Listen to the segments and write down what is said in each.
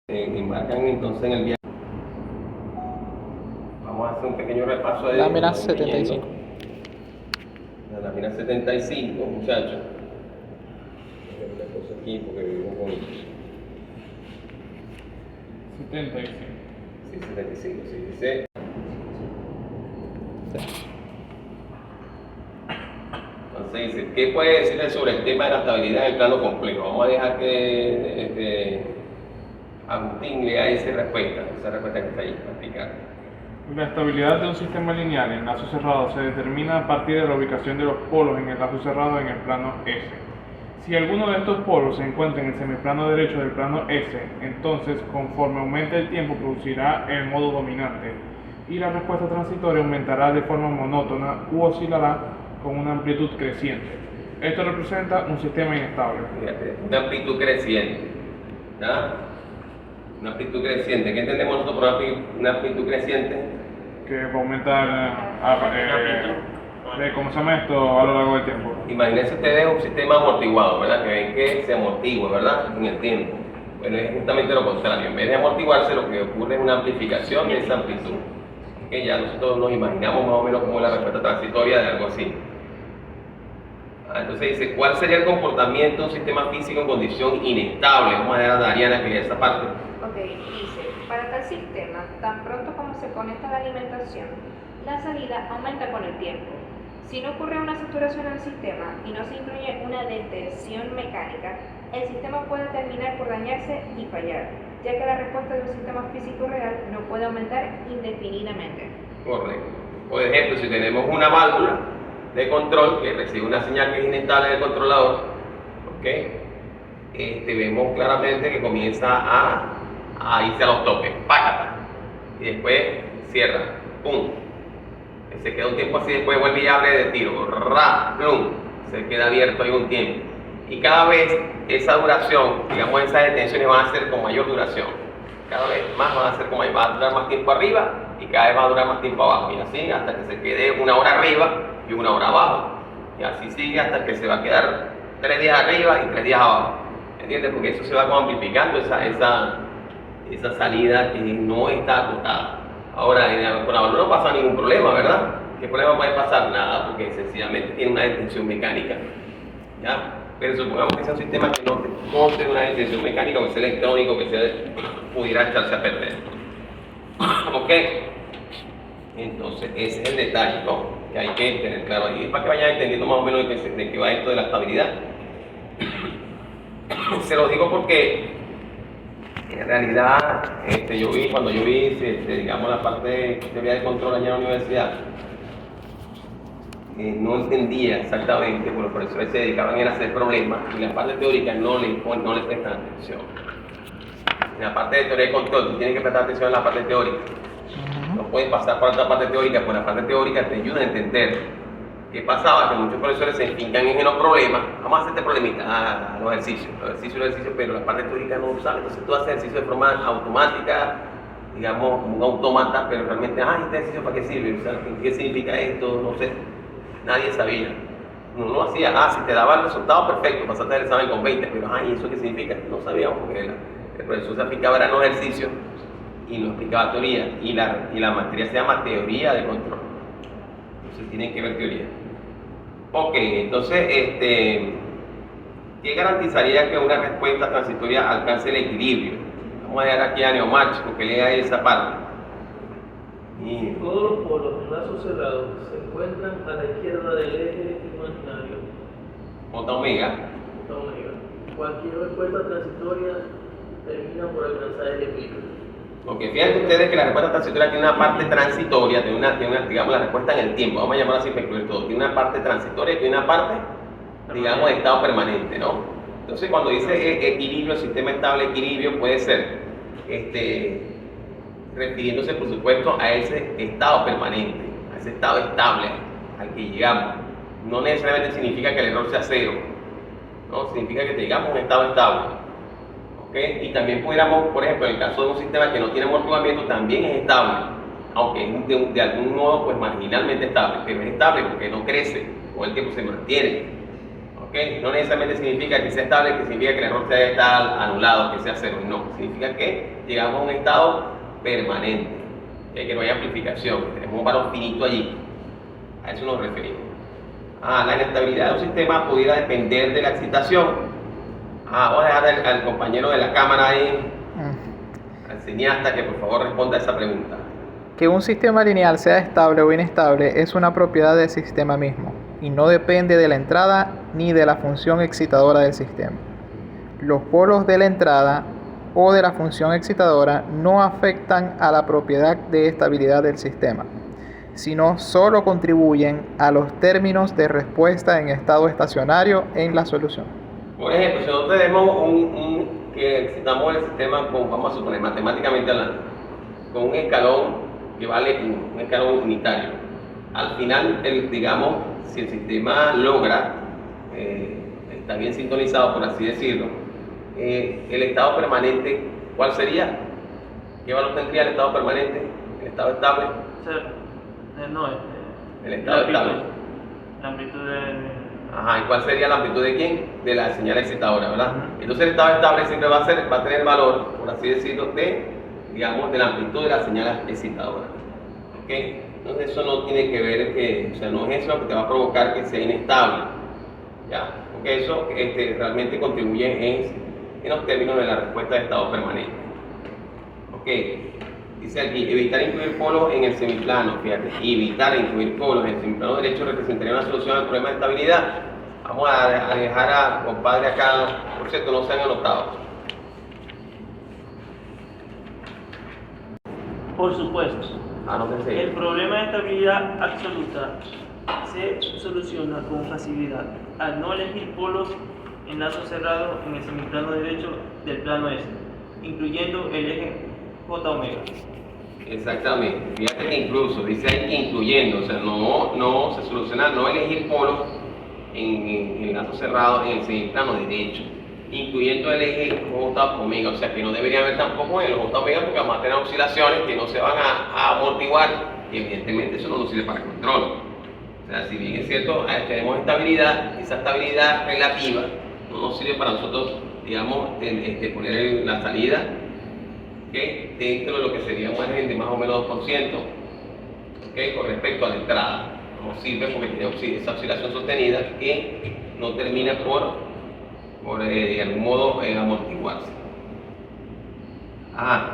Embarcan entonces en el viaje. Vamos a hacer un pequeño repaso de Lámina 75. La lámina 75, muchachos. Una cosa aquí porque vivimos con 75. sí, 75, sí, dice. Entonces dice, ¿qué puede decirle sobre el tema de la estabilidad del plano complejo? Vamos a dejar que Agustín lea esa respuesta que está ahí para explicar. La estabilidad de un sistema lineal en lazo cerrado se determina a partir de la ubicación de los polos en el lazo cerrado en el plano S. Si alguno de estos polos se encuentra en el semiplano derecho del plano S, entonces conforme aumente el tiempo producirá el modo dominante y la respuesta transitoria aumentará de forma monótona u oscilará con una amplitud creciente. Esto representa un sistema inestable. Fíjate, una amplitud creciente. ¿Ya? Una amplitud creciente. ¿Qué entendemos nosotros por una amplitud creciente? Que va a aumentar, ¿cómo se llama esto? A lo largo del tiempo. Imagínense ustedes un sistema amortiguado, ¿verdad? Que ven que se amortigua, ¿verdad? En el tiempo. Bueno, es justamente lo contrario. En vez de amortiguarse, lo que ocurre es una amplificación de esa amplitud. Que ya nosotros nos imaginamos más o menos como la respuesta transitoria de algo así. Entonces dice, ¿cuál sería el comportamiento de un sistema físico en condición inestable? Vamos a dejar a Dariana que lea esa parte. Ok, dice, para tal sistema, tan pronto como se conecta la alimentación, la salida aumenta con el tiempo. Si no ocurre una saturación al sistema y no se incluye una detención mecánica, el sistema puede terminar por dañarse y fallar, ya que la respuesta de un sistema físico real no puede aumentar indefinidamente. Correcto. Por ejemplo, si tenemos una válvula de control que recibe una señal que es inestable del controlador, vemos claramente que comienza a irse a los topes, págata, y después cierra, pum, se queda un tiempo así, después vuelve y abre de tiro, ra, plum, se queda abierto ahí un tiempo, y cada vez esa duración, digamos esas detenciones van a ser con mayor duración, cada vez más van a ser va a durar más tiempo arriba y cada vez va a durar más tiempo abajo, y así hasta que se quede una hora arriba y una hora abajo, y así sigue hasta que se va a quedar 3 días arriba y 3 días abajo, ¿entiendes? Porque eso se va como amplificando esa salida que no está acotada. Ahora, con la válvula no pasa ningún problema, ¿verdad? ¿Qué problema puede pasar? Nada, porque sencillamente tiene una detención mecánica, ¿ya? Pero supongamos que sea un sistema que no tiene una detención mecánica, o que sea electrónico, que sea, pudiera echarse a perder. ¿Ok? Entonces, ese es el detalle, ¿no? Que hay que tener claro ahí, para que vayan entendiendo más o menos de qué va esto de la estabilidad. Se lo digo porque en realidad cuando yo vi digamos la parte de teoría de control allá en la universidad, no entendía exactamente, bueno, por eso se dedicaban a hacer problemas y la parte teórica no le prestan atención. En la parte de teoría de control tú tienes que prestar atención en la parte teórica. No puedes pasar por otra parte teórica, pues la parte teórica te ayuda a entender qué pasaba, que muchos profesores se enfincan en los problemas. Vamos a hacer este problemita, los ejercicios, pero la parte teórica no lo sabe. Entonces tú haces ejercicios de forma automática, digamos, como un automata, pero realmente, este ejercicio para qué sirve, o sea, ¿qué significa esto? No sé, nadie sabía. Uno lo hacía, si te daba el resultado perfecto, pasaste el examen con 20, pero ¿y eso qué significa? No sabíamos, porque el profesor se aplicaba en los ejercicios y no explicaba teoría, y la materia se llama teoría de control. Entonces tienen que ver teoría. Ok, entonces, ¿qué garantizaría que una respuesta transitoria alcance el equilibrio? Vamos a dejar aquí a Neomach, porque lea esa parte. Todos los polos en lazo cerrado se encuentran a la izquierda del eje imaginario. J omega. Cualquier respuesta transitoria termina por alcanzar el equilibrio. Ok, fíjense ustedes que la respuesta transitoria tiene una parte transitoria, tiene una, digamos, la respuesta en el tiempo, vamos a llamarlo así para incluir todo, tiene una parte transitoria y tiene una parte, digamos, de estado permanente, ¿no? Entonces, cuando dice equilibrio, sistema estable, equilibrio, puede ser, refiriéndose, por supuesto, a ese estado permanente, a ese estado estable al que llegamos. No necesariamente significa que el error sea cero, ¿no? Significa que tengamos un estado estable. Y también pudiéramos, por ejemplo, en el caso de un sistema que no tiene amortiguamiento, también es estable, aunque es de algún modo pues marginalmente estable, pero es estable porque no crece, con el tiempo se mantiene. ¿Okay? No necesariamente significa que sea estable, que significa que el error debe estar anulado, que sea cero. No, significa que llegamos a un estado permanente, ¿okay? Que no hay amplificación, que tenemos un valor finito allí. A eso nos referimos. La inestabilidad de un sistema pudiera depender de la excitación. Vamos a dejar al compañero de la cámara ahí, al cineasta, que por favor responda a esa pregunta. Que un sistema lineal sea estable o inestable es una propiedad del sistema mismo y no depende de la entrada ni de la función excitadora del sistema. Los polos de la entrada o de la función excitadora no afectan a la propiedad de estabilidad del sistema, sino solo contribuyen a los términos de respuesta en estado estacionario en la solución. Por ejemplo, si nosotros tenemos que excitamos el sistema con, vamos a suponer, matemáticamente hablando, con un escalón que vale un escalón unitario. Al final, digamos, si el sistema logra, está bien sintonizado, por así decirlo, el estado permanente, ¿cuál sería? ¿Qué valor tendría el estado permanente? ¿El estado estable? El estado estable. La amplitud de... ¿Y cuál sería la amplitud de quién? De la señal excitadora, ¿verdad? Entonces el estado estable siempre va a tener el valor, por así decirlo, de la amplitud de la señal excitadora. ¿Ok? Entonces eso no tiene que ver, o sea, no es eso lo que te va a provocar que sea inestable. ¿Ya? Porque eso realmente contribuye en los términos de la respuesta de estado permanente. ¿Ok? Dice aquí, evitar incluir polos en el semiplano. Fíjate, evitar incluir polos en el semiplano derecho representaría una solución al problema de estabilidad. Vamos a dejar a compadre acá, por cierto, no se han anotado. Por supuesto. Anótense. El problema de estabilidad absoluta se soluciona con facilidad al no elegir polos en lazo cerrado en el semiplano derecho del plano S, incluyendo el eje J omega. Exactamente, fíjate que incluso dice ahí que incluyendo, o sea, no se soluciona no elegir polos en el lazo cerrado en el semiplano derecho, incluyendo el eje J omega, o sea que no debería haber tampoco en el J omega porque vamos a tener oscilaciones que no se van a amortiguar y evidentemente eso no nos sirve para el control. O sea, si bien es cierto, tenemos estabilidad, esa estabilidad relativa no nos sirve para nosotros, digamos, poner la salida, ¿okay?, dentro de lo que sería un margen de más o menos 2%, ¿okay?, con respecto a la entrada. No sirve porque tiene esa oscilación sostenida que no termina por de algún modo amortiguarse.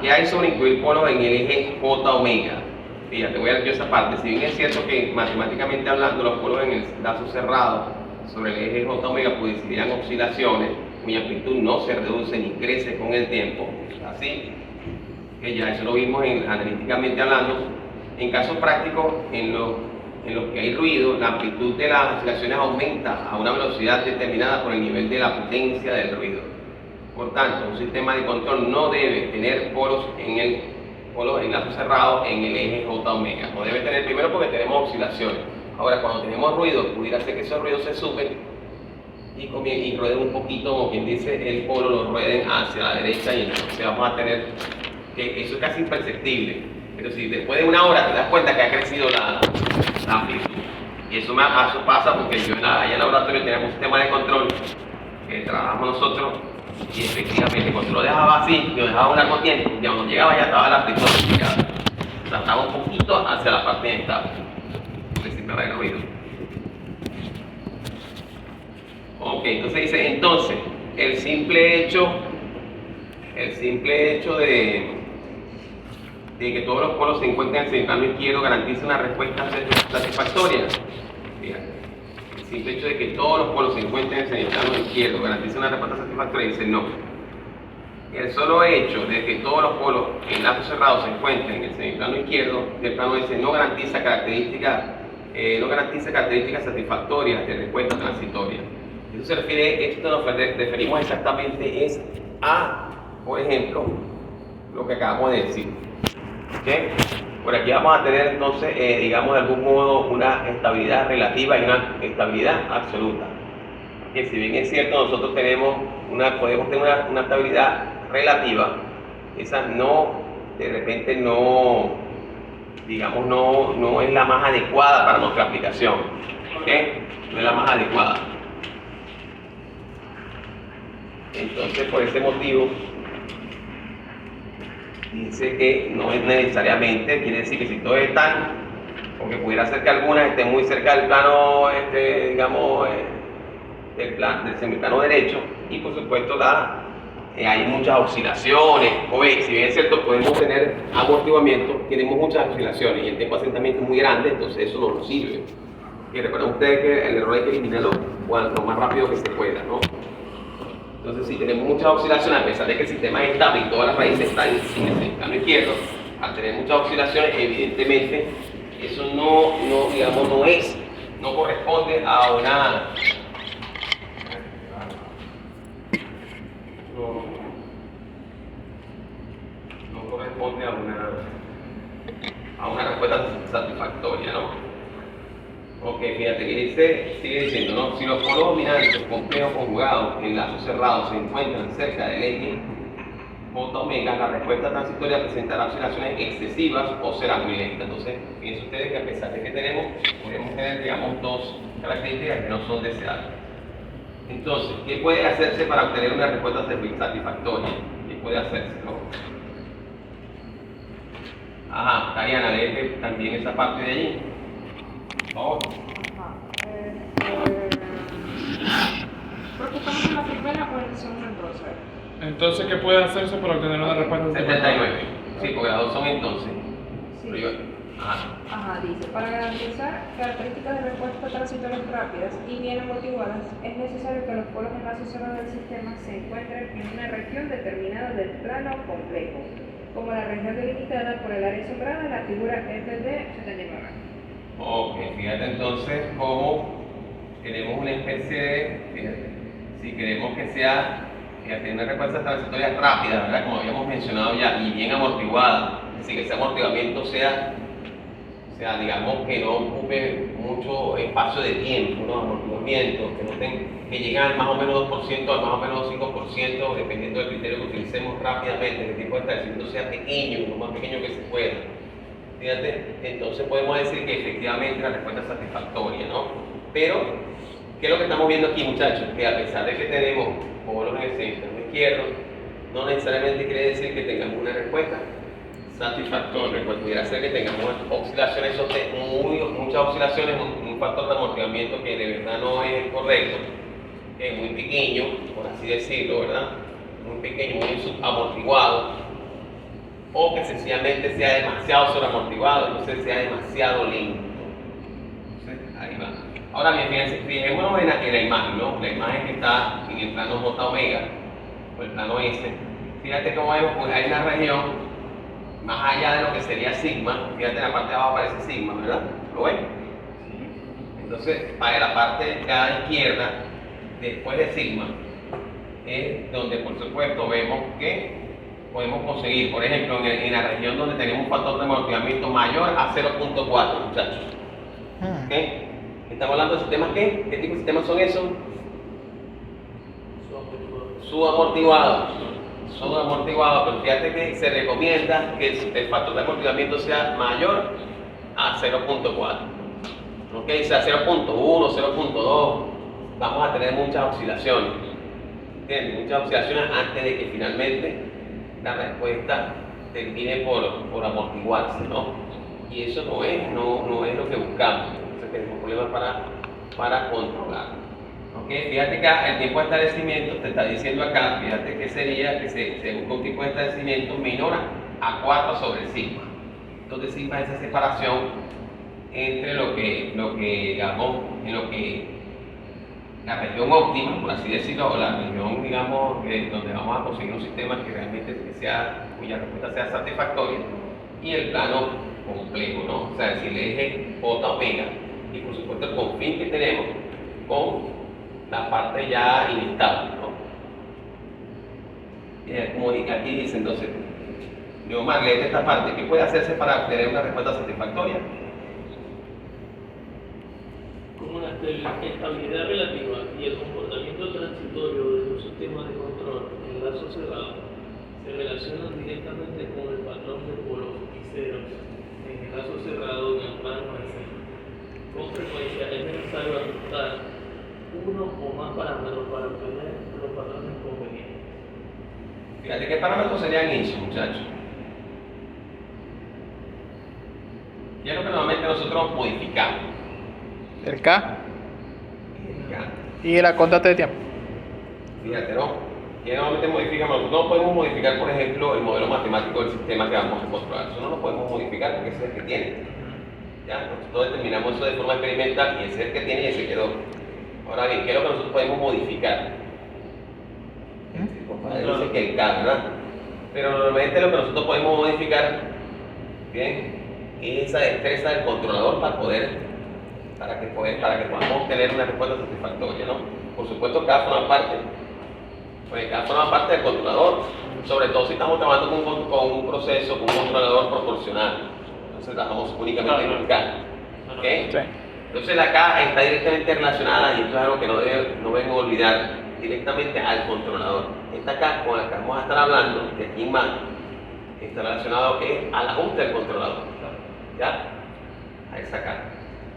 ¿Qué hay sobre incluir polos en el eje J omega? Fíjate, voy a leer yo esa parte. Si bien es cierto que matemáticamente hablando los polos en el lazo cerrado sobre el eje J omega producirían oscilaciones cuya amplitud no se reduce ni crece con el tiempo, así que ya eso lo vimos analíticamente hablando. En casos prácticos, en los que hay ruido, la amplitud de las oscilaciones aumenta a una velocidad determinada por el nivel de la potencia del ruido. Por tanto, un sistema de control no debe tener polos en lazo cerrado en el eje J omega. No debe tener, primero porque tenemos oscilaciones. Ahora, cuando tenemos ruido, pudiera ser que esos ruidos se suben y rueden un poquito, como quien dice, el polo lo rueden hacia la derecha y entonces vamos a tener que eso es casi imperceptible. Pero si después de una hora te das cuenta que ha crecido la amplitud. Y eso pasa porque allá en el laboratorio tenemos un sistema de control que trabajamos nosotros y efectivamente cuando lo dejaba así, lo dejaba una corriente, y cuando llegaba ya estaba la amplitud modificada. O sea, estaba un poquito hacia la parte inestable, porque siempre va el ruido. Ok, entonces dice, el simple hecho de que todos los polos se encuentren en el semiplano izquierdo garantiza una respuesta satisfactoria. Fíjate, el simple hecho de que todos los polos se encuentren en el semiplano izquierdo garantiza una respuesta satisfactoria, dice no. El solo hecho de que todos los polos en lazo cerrado se encuentren en el semiplano izquierdo del plano S no garantiza características satisfactorias de respuesta transitoria. Esto se refiere, esto nos referimos exactamente es a, por ejemplo, lo que acabamos de decir. ¿Okay? Por aquí vamos a tener entonces, digamos de algún modo, una estabilidad relativa y una estabilidad absoluta. Que si bien es cierto, nosotros podemos tener una estabilidad relativa, esa de repente no es la más adecuada para nuestra aplicación. ¿Okay? No es la más adecuada. Entonces, por ese motivo, dice que no es necesariamente, quiere decir que si todos están, porque pudiera ser que algunas estén muy cerca del plano, digamos, del semiplano derecho, y por supuesto hay muchas oscilaciones. O bien, si bien es cierto, podemos tener amortiguamiento, tenemos muchas oscilaciones y el tiempo de asentamiento es muy grande, entonces eso no nos sirve. Y recuerden ustedes que el error hay que eliminarlo lo más rápido que se pueda, ¿no? Entonces, si tenemos muchas oscilaciones, a pesar de que el sistema es estable y todas las raíces están en el plano izquierdo, al tener muchas oscilaciones, evidentemente, eso no corresponde a una... No corresponde a una respuesta satisfactoria, ¿no? Ok, fíjate que sigue diciendo, ¿no? Si los polos dominantes complejos conjugados en lazos cerrados se encuentran cerca del eje J omega, la respuesta transitoria presentará oscilaciones excesivas o será muy lenta. Entonces, fíjense ustedes que a pesar de que podemos tener, digamos, dos características que no son deseables. Entonces, ¿qué puede hacerse para obtener una respuesta satisfactoria? ¿Qué puede hacerse, no? Ajá, Tariana, léete también esa parte de allí. Por favor. Preocupamos en la primera o en la segunda entonces. Entonces, ¿qué puede hacerse para obtener una respuesta satisfactoria? 79. Sí, porque las dos son entonces. Sí. Ajá, dice, para garantizar características de respuesta transitorias rápidas y bien amortiguadas, es necesario que los polos en lazo cerrado del sistema se encuentren en una región determinada del plano complejo, como la región delimitada por el área sombreada en la figura FD 79. Ok, fíjate entonces cómo tenemos una especie de, fíjate, si queremos que sea, fíjate, una respuesta transitoria rápida, ¿verdad? Como habíamos mencionado ya, y bien amortiguada, es decir, que ese amortiguamiento sea, digamos, que no ocupe mucho espacio de tiempo, ¿no? Amortiguamiento, que lleguen al más o menos 2%, al más o menos 5%, dependiendo del criterio que utilicemos rápidamente, que el tiempo de establecimiento sea pequeño, lo más pequeño que se pueda. Fíjate, entonces podemos decir que efectivamente la respuesta es satisfactoria, ¿no? Pero, ¿qué es lo que estamos viendo aquí, muchachos? Que a pesar de que tenemos polos en el centro izquierdo, no necesariamente quiere decir que tengamos una respuesta satisfactoria. Pues pudiera ser que tengamos oscilaciones, muchas oscilaciones, un factor de amortiguamiento que de verdad no es el correcto, que es muy pequeño, por así decirlo, ¿verdad? Muy pequeño, muy subamortiguado, o que sencillamente sea demasiado sobreamortiguado, entonces sea demasiado lento. Entonces, ahí va. Ahora bien, fijémonos en la imagen, ¿no? La imagen que está en el plano J omega, o el plano S. Fíjate cómo vemos, pues hay una región más allá de lo que sería sigma. Fíjate, en la parte de abajo aparece sigma, ¿verdad? ¿Lo ven? Entonces, para la parte de la izquierda, después de sigma, es donde por supuesto vemos que podemos conseguir, por ejemplo, en la región donde tenemos un factor de amortiguamiento mayor a 0.4, muchachos. ¿Okay? Estamos hablando de sistemas ¿qué? ¿Qué tipo de sistemas son esos? Subamortiguados. Subamortiguados, pero fíjate que se recomienda que el factor de amortiguamiento sea mayor a 0.4. ¿Ok? Sea 0.1, 0.2, vamos a tener muchas oscilaciones. ¿Entiendes? Muchas oscilaciones antes de que finalmente la respuesta termine por amortiguarse, ¿no? Y eso no es lo que buscamos. Entonces tenemos problemas para controlar. ¿Ok? Fíjate que el tiempo de establecimiento te está diciendo acá, fíjate que sería que se busca un tipo de establecimiento menor a 4 sobre sigma. Entonces sigma es esa separación entre lo que digamos, en lo que la región óptima, por así decirlo, o la región, digamos, donde vamos a conseguir un sistema que realmente cuya respuesta sea satisfactoria, y el plano complejo, ¿no? O sea, es decir, el eje J omega, y por supuesto el confín que tenemos con la parte ya inestable, ¿no? Como aquí dice entonces, Neomar, léete esta parte, ¿qué puede hacerse para obtener una respuesta satisfactoria? Como la estabilidad relativa y el comportamiento transitorio de un sistema de control en lazo cerrado se relacionan directamente con el patrón de polos y ceros en el lazo cerrado en el plano S. Con frecuencia es necesario ajustar uno o más parámetros para obtener los patrones convenientes. Fíjate, ¿qué parámetros serían esos, muchachos? ¿Qué es lo que normalmente nosotros modificamos? El K Ya. y la constante de tiempo. Fíjate, ¿no? ¿Qué normalmente modificamos? Nosotros no podemos modificar, por ejemplo, el modelo matemático del sistema que vamos a controlar. Eso no lo podemos modificar porque ese es el que tiene. ¿Ya? Nosotros determinamos eso de forma experimental y ese es el que tiene y ese quedó. Ahora bien, ¿qué es lo que nosotros podemos modificar? El compadre dice que el K, ¿verdad? Pero normalmente lo que nosotros podemos modificar, bien, es esa destreza del controlador para que podamos tener una respuesta satisfactoria, ¿no? Por supuesto, cada forma parte, pues cada forma parte del controlador, sobre todo si estamos trabajando con un proceso, con un controlador proporcional. Entonces trabajamos únicamente con K. ¿Ok? Sí. Entonces la K está directamente relacionada, y esto es algo que no deben olvidar, directamente al controlador. Esta K con la que vamos a estar hablando, de aquí en más, está relacionado al ajuste del controlador. ¿Ya? A esa K.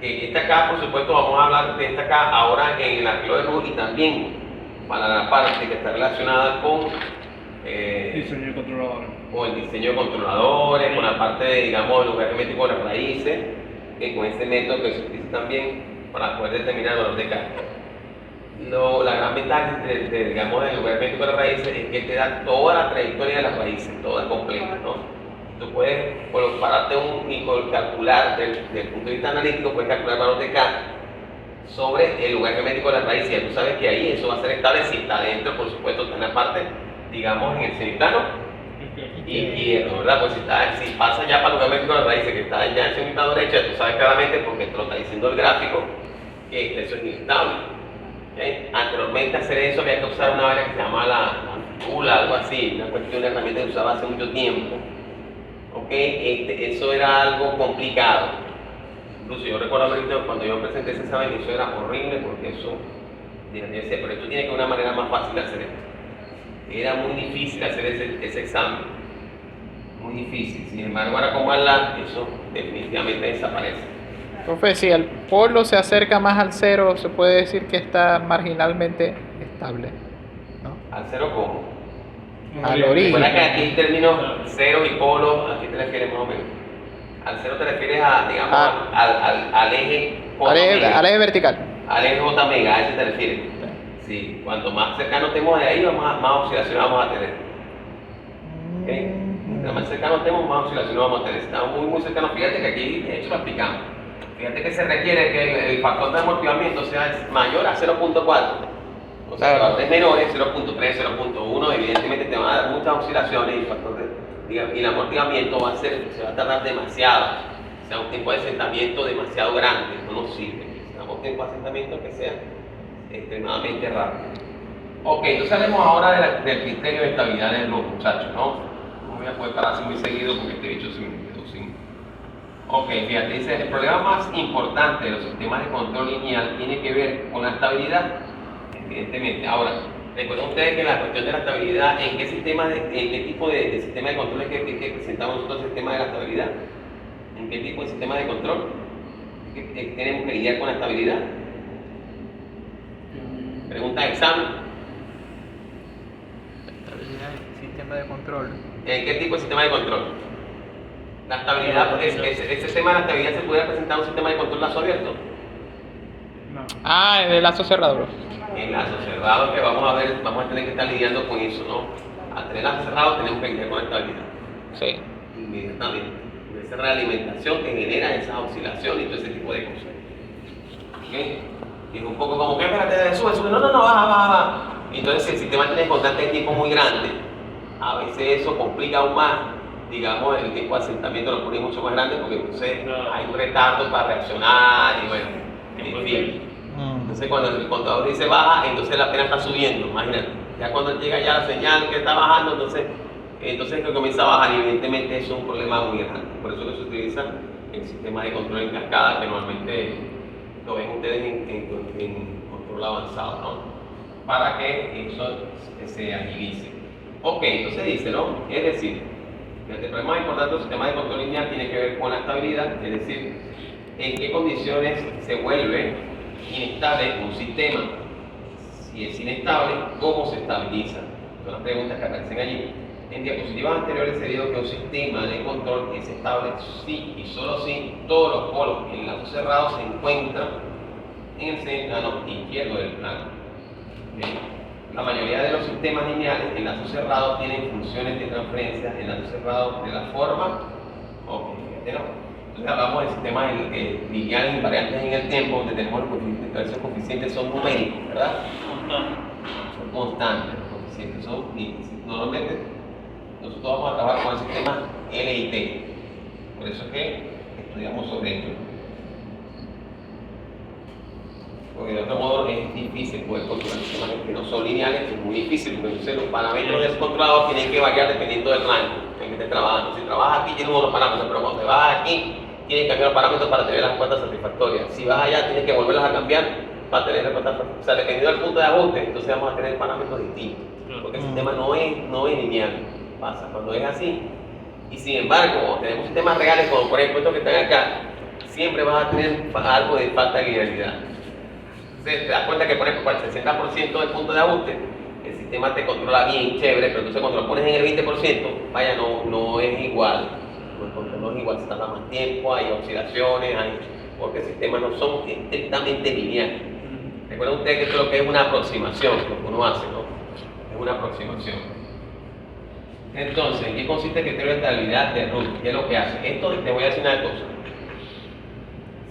Esta K, por supuesto, vamos a hablar de esta K ahora en el arreglo de Root y también para la parte que está relacionada con Diseño de controladores. con el diseño de controladores, con la parte de, digamos, el lugar hermético de las raíces, que con este método que se utiliza también para poder determinar el valor de K. La gran ventaja digamos, del lugar hermético de las raíces es que te da toda la trayectoria de las raíces, toda completa, ¿no? Tú puedes pararte y calcular, desde el punto de vista analítico, puedes calcular el valor de K sobre el lugar hermético de las raíces. Ya tú sabes que ahí eso va a ser estable si está dentro, por supuesto, está en la parte, digamos, en el semiplano izquierdo, ¿verdad? Pues si pasa ya para el lugar hermético de las raíces, que está ya en el semiplano derecho, tú sabes claramente, porque te lo está diciendo el gráfico, que eso es inestable. ¿Okay? Anteriormente a hacer eso había que usar una vaina que se llama la figura, algo así, una cuestión de herramienta que usaba hace mucho tiempo. Eso era algo complicado. Incluso yo recuerdo cuando yo presenté ese examen, eso era horrible porque eso, yo decía, pero esto tiene que haber una manera más fácil de hacer esto. Era muy difícil hacer ese examen, muy difícil. Sin embargo, ahora con MATLAB eso definitivamente desaparece. Profe, si el polo se acerca más al cero, se puede decir que está marginalmente estable, ¿no? ¿Al cero cómo? Al origen. Recuerda que aquí el término cero y polo, ¿a qué te refieres más o menos? Al cero te refieres a, digamos, al eje J Al eje vertical. Al eje J mega, a ese te refieres. Sí, cuanto más cercano estemos de ahí, más oscilaciones vamos a tener. ¿Okay? Mientras más cercano estemos, más oscilaciones vamos a tener. Si estamos muy cercanos, fíjate que aquí de hecho lo explicamos. Fíjate que se requiere que el factor de amortiguamiento sea mayor a 0.4. O sea, Claro. valores menores, 0.3, 0.1, evidentemente te van a dar muchas oscilaciones y el factor y el amortiguamiento se va a tardar demasiado. O sea, un tiempo de asentamiento demasiado grande, no nos sirve. Necesitamos tiempo de asentamiento que sea extremadamente rápido. Ok, entonces hablemos ahora del criterio de estabilidad de los muchachos, ¿no? No voy a poder parar así muy seguido porque este bicho se me quedó sin. Ok, fíjate, dice, el problema más importante de los sistemas de control lineal tiene que ver con la estabilidad. Evidentemente. Ahora, recuerden ustedes que la cuestión de la estabilidad, ¿en qué tipo de sistema de control es que presentamos nosotros el sistema de la estabilidad? ¿En qué tipo de sistema de control tenemos que lidiar con la estabilidad? Pregunta de examen. Estabilidad del sistema de control. ¿En qué tipo de sistema de control? La estabilidad, ese tema de la estabilidad se puede presentar en un sistema de control lazo abierto. No. En el lazo cerrado. En lazo cerrado, que vamos a tener que estar lidiando con eso, ¿no? Al tener lazo cerrado tenemos que lidiar con la estabilidad. Sí. Inmediatamente. Esa realimentación que genera esas oscilaciones y todo ese tipo de cosas. ¿Okay? Y es un poco como que, espérate, sube, no, baja. Entonces, si el sistema tiene constante de tiempo muy grande, a veces eso complica aún más, digamos, el tiempo de asentamiento lo pone mucho más grande porque entonces hay un retardo para reaccionar y bueno, en fin. Entonces, cuando el contador dice baja, entonces la pena está subiendo, imagínate. Ya cuando llega ya la señal que está bajando, entonces que comienza a bajar y evidentemente eso es un problema muy grande. Por eso que se utiliza el sistema de control en cascada que normalmente lo ven ustedes en control avanzado, ¿no? Para que eso se agilice. Ok, entonces dice, ¿no? Es decir, el problema más importante del sistema de control lineal tiene que ver con la estabilidad, es decir, en qué condiciones se vuelve inestable un sistema. Si es inestable, ¿cómo se estabiliza? Son las preguntas que aparecen allí. En diapositivas anteriores se vio que un sistema de control es estable si y solo si todos los polos en lazo cerrado se encuentran en el semiplano izquierdo del plano. ¿Okay? La mayoría de los sistemas lineales en lazo cerrado tienen funciones de transferencia en lazo cerrado de la forma, fíjate, ¿no? Entonces hablamos de sistemas lineales invariantes en el tiempo, donde tenemos esos coeficientes son numéricos, ¿verdad? Son constantes, los coeficientes son, y normalmente nosotros vamos a trabajar con el sistema L y T. Por eso es que estudiamos sobre ello. Porque de otro modo es difícil poder controlar sistemas que no son lineales, es muy difícil, porque entonces los parámetros del controlador tienen que variar dependiendo del rango en que estés trabajando. Si trabajas aquí tienes unos parámetros, pero cuando te vas aquí tienes que cambiar los parámetros para tener las cuentas satisfactorias. Si vas allá tienes que volverlas a cambiar para tener las cuentas satisfactorias. O sea, dependiendo del punto de ajuste, entonces vamos a tener parámetros distintos, porque el sistema no es lineal. Pasa cuando es así. Y sin embargo, tenemos sistemas reales como por ejemplo estos que están acá, siempre vas a tener algo de falta de linealidad. Entonces te das cuenta que por ejemplo para el 60% del punto de ajuste el sistema te controla bien, chévere, pero entonces cuando lo pones en el 20%, vaya, no es igual. El control no es igual, se tarda más tiempo, hay oscilaciones, porque el sistema no son estrictamente lineales. Recuerden ustedes que esto es lo que es una aproximación, lo que uno hace, ¿no? Es una aproximación. Entonces, ¿en qué consiste el criterio de estabilidad de Root? ¿Qué es lo que hace? Esto te voy a decir una cosa.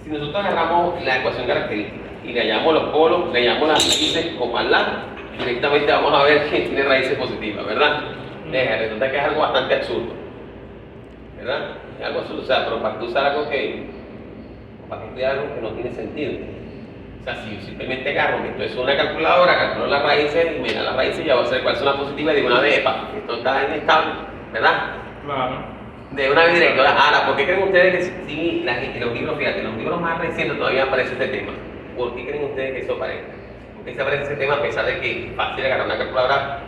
Si nosotros agarramos la ecuación característica y le hallamos los polos, le hallamos las raíces como al lado, directamente vamos a ver que tiene raíces positivas, ¿verdad? Resulta que es algo bastante absurdo, ¿verdad? Es algo absurdo, o sea, pero para que usar algo para que estudiar algo que no tiene sentido. O sea, si yo simplemente agarro, esto es una calculadora, calculo las raíces y me da las raíces y ya voy a saber cuáles son las positivas de una vez, esto está inestable, ¿verdad? Claro. De una vez directo. Ahora, ¿por qué creen ustedes que sí, los libros, fíjate, los libros más recientes todavía aparece este tema? ¿Por qué creen ustedes que eso aparece? ¿Por qué se aparece ese tema a pesar de que es fácil agarrar una calculadora?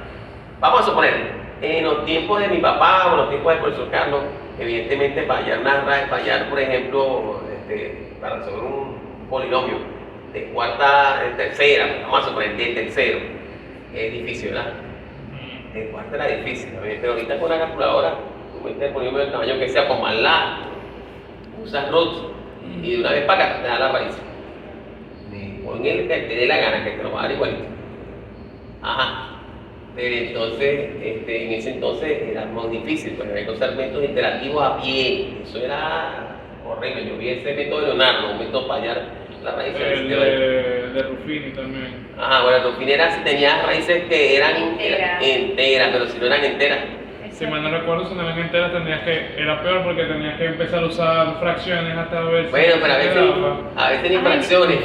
Vamos a suponer, en los tiempos de mi papá o en los tiempos del profesor Carlos, evidentemente para hallar, por ejemplo, para resolver un polinomio de cuarta, de tercera, vamos a suponer de tercero, es difícil, ¿verdad? De cuarta era difícil, pero ahorita con una calculadora, tú metes el polinomio del tamaño que sea, como al lado, usas roots y de una vez para acá te da la raíz. Pon el que te dé la gana, que te lo va a dar igualito. Ajá. Pero entonces, en ese entonces era más difícil, pues había que usar métodos interactivos a pie. Eso era horrible. Yo vi ese método de Leonardo, un método para hallar las raíces. El de Ruffini también. Ajá, bueno, el Ruffini era si tenías raíces que eran enteras, pero si no eran enteras. Si mal no recuerdo, si no eran enteras era peor porque tenías que empezar a usar fracciones hasta ver si... Bueno, pero a veces ni fracciones.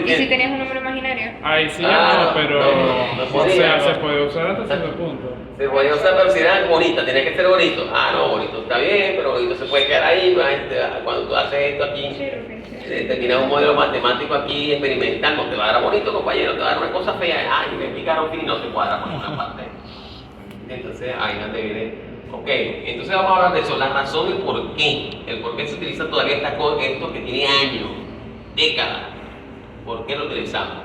¿Y si tenías un número imaginario? Ahí sí, pero no o sea, se puede usar hasta cierto punto. Se puede usar, pero si era bonita, tenía que ser bonito. No, bonito está bien, pero bonito se puede quedar ahí. Cuando tú haces esto aquí, te tienes un modelo matemático aquí experimental, no te va a dar bonito, compañero, te va a dar una cosa fea. Y me explicaron que no se cuadra con una parte. Entonces ahí es donde viene. Ok, entonces vamos a hablar de eso, la razón y por qué. El por qué se utiliza todavía esto que tiene años, décadas. ¿Por qué lo utilizamos?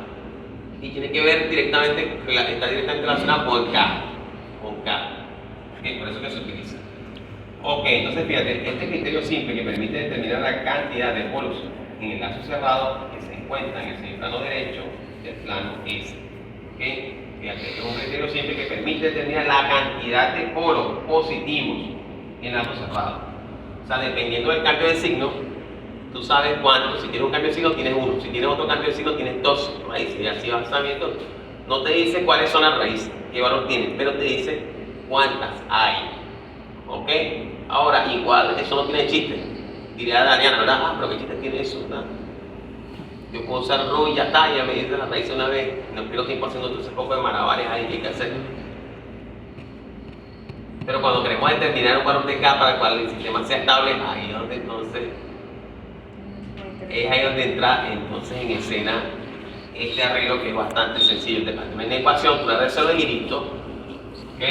Y tiene que ver directamente, está directamente relacionado con K. Okay, por eso que se utiliza. Ok, entonces fíjate, este criterio simple que permite determinar la cantidad de polos en el lazo cerrado que se encuentra en el semiplano derecho del plano S. Okay. Fíjate, es un criterio simple que permite determinar la cantidad de polos positivos en lazo cerrado. O sea, dependiendo del cambio de signo, tú sabes cuánto. Si tienes un cambio de signo, tienes uno. Si tienes otro cambio de signo, tienes dos raíces. Y así vas sabiendo. No te dice cuáles son las raíces, qué valor tienen, pero te dice cuántas hay. ¿Ok? Ahora, igual, eso no tiene chiste. Diría Daniela, ¿verdad? Pero ¿qué chiste tiene eso? ¿Verdad? Yo puedo usar RU y ya está, ya me dice la raíz una vez, no quiero tiempo haciendo todo ese poco de malabares ahí que hay que hacer. Pero cuando queremos determinar un valor de K para el cual el sistema sea estable, ahí es donde entonces entra entonces en escena este arreglo que es bastante sencillo. Te plantea una ecuación, tú la resuelves y listo. ¿Ok?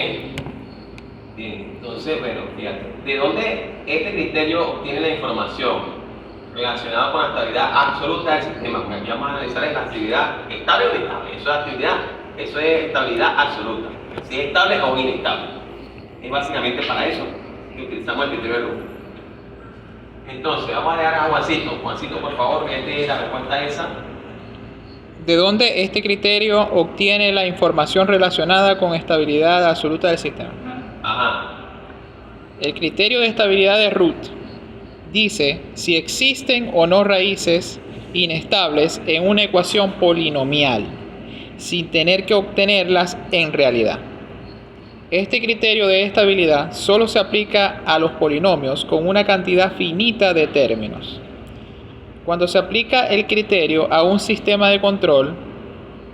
Bien, entonces, bueno, fíjate, ¿de dónde este criterio obtiene la información relacionada con la estabilidad absoluta del sistema? Porque aquí vamos a analizar la estabilidad estable o inestable. Eso es estabilidad absoluta. Si es estable o inestable. Es básicamente para eso que utilizamos el criterio de Root. Entonces, vamos a dejar a Juancito. Juancito, por favor, léete la respuesta esa. ¿De dónde este criterio obtiene la información relacionada con estabilidad absoluta del sistema? Ajá. El criterio de estabilidad de Root dice si existen o no raíces inestables en una ecuación polinomial, sin tener que obtenerlas en realidad. Este criterio de estabilidad solo se aplica a los polinomios con una cantidad finita de términos. Cuando se aplica el criterio a un sistema de control,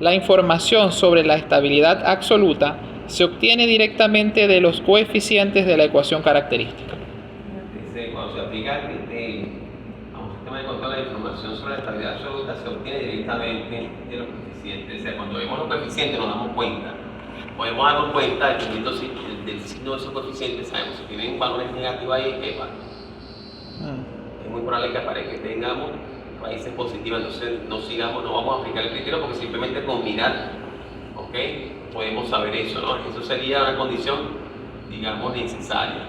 la información sobre la estabilidad absoluta se obtiene directamente de los coeficientes de la ecuación característica. Cuando se aplica el criterio a un sistema de control, la información sobre la estabilidad absoluta se obtiene directamente de los coeficientes. O sea, cuando vemos los coeficientes nos damos cuenta. Podemos darnos cuenta dependiendo del signo de esos coeficientes, sabemos si tienen valores negativos ahí, ¿qué pasa? Es muy probable que tengamos raíces positivas, entonces no vamos a aplicar el criterio porque simplemente con mirar, ¿ok? Podemos saber eso, ¿no? Eso sería una condición, digamos, necesaria.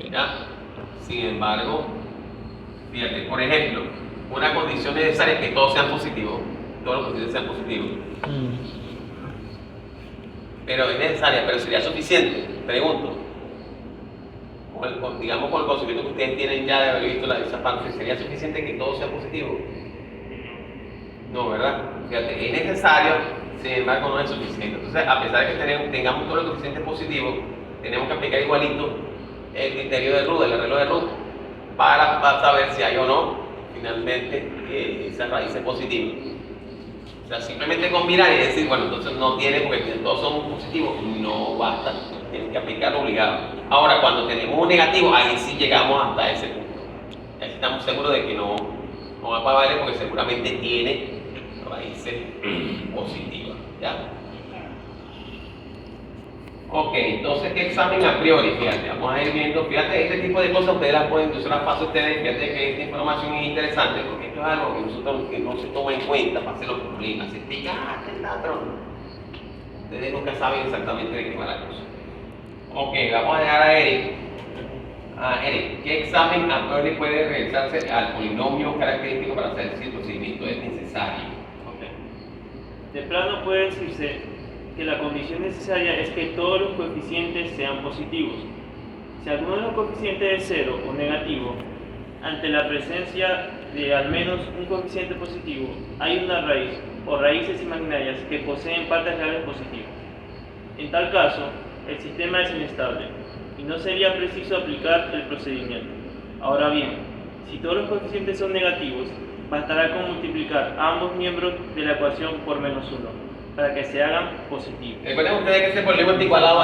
¿Ya? Sin embargo, fíjate, por ejemplo, una condición necesaria es que todos sean positivos, todos los coeficientes sean positivos. Pero es necesaria, pero sería suficiente, pregunto. Digamos con el conocimiento que ustedes tienen ya de haber visto esa parte, ¿sería suficiente que todo sea positivo? No, ¿verdad? Fíjate, es necesario, sin embargo no es suficiente. Entonces, a pesar de que tengamos todos los coeficientes positivos, tenemos que aplicar igualito el criterio de Root, el arreglo de Root, para saber si hay o no, finalmente, esa raíz es positiva. O sea, simplemente con mirar y decir, bueno, entonces no tiene, porque todos son positivos, no basta, tienes que aplicarlo obligado. Ahora, cuando tenemos un negativo, ahí sí llegamos hasta ese punto. Ahí estamos seguros de que no va para valer porque seguramente tiene raíces positivas, ¿ya? Ok, entonces, ¿qué examen a priori? Fíjate, vamos a ir viendo, fíjate, este tipo de cosas ustedes las pueden, yo se las paso a ustedes, fíjate que esta información es interesante porque esto es algo que no se toma en cuenta para hacer los problemas. Se explica, qué ladrón. Ustedes nunca saben exactamente de qué va la cosa. Ok, vamos a dejar a Eric. Eric, ¿qué examen a priori puede realizarse al polinomio característico para saber si el procedimiento es necesario? Ok. De plano puede decirse que la condición necesaria es que todos los coeficientes sean positivos. Si alguno de los coeficientes es cero o negativo, ante la presencia de al menos un coeficiente positivo, hay una raíz o raíces imaginarias que poseen partes reales positivas. En tal caso, el sistema es inestable y no sería preciso aplicar el procedimiento. Ahora bien, si todos los coeficientes son negativos, bastará con multiplicar a ambos miembros de la ecuación por -1 para que se hagan positivos. Recuerden ustedes que ese problema está igualado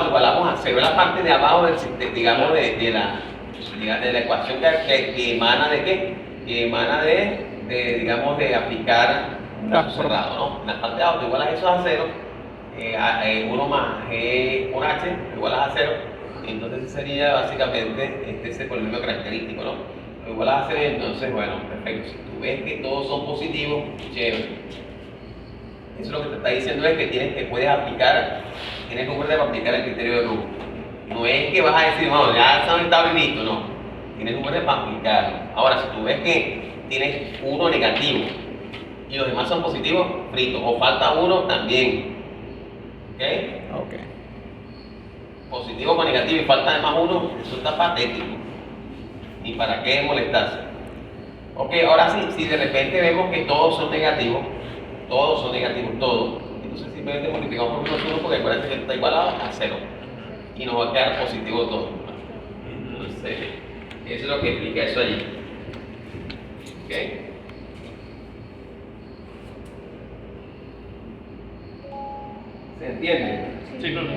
a cero, la parte de abajo digamos de la ecuación que emana de qué? Que emana digamos de aplicar un caso cerrado, ¿no? En la parte de abajo igualas eso a cero, 1 más G por H igualas a 0, entonces ese sería básicamente ese polinomio característico, ¿no? Lo igualas a 0, entonces bueno, perfecto. Si tú ves que todos son positivos, chévere. Eso lo que te está diciendo es que puedes aplicar, tienes que para aplicar el criterio de Root. No es que vas a decir, no, ya está listo, no. Tienes que para aplicarlo. Ahora, si tú ves que tienes uno negativo y los demás son positivos, frito. O falta uno también. ¿Ok? Positivo con negativo y falta además uno, eso está patético. ¿Y para qué molestarse? Ok, ahora sí, si de repente vemos que todos son negativos, entonces simplemente multiplicamos por -1 porque acuérdense que está igualado a 0 y nos va a quedar positivo todo. Entonces, eso es lo que explica eso allí. ¿Ok? ¿Se entiende? Sí, claro.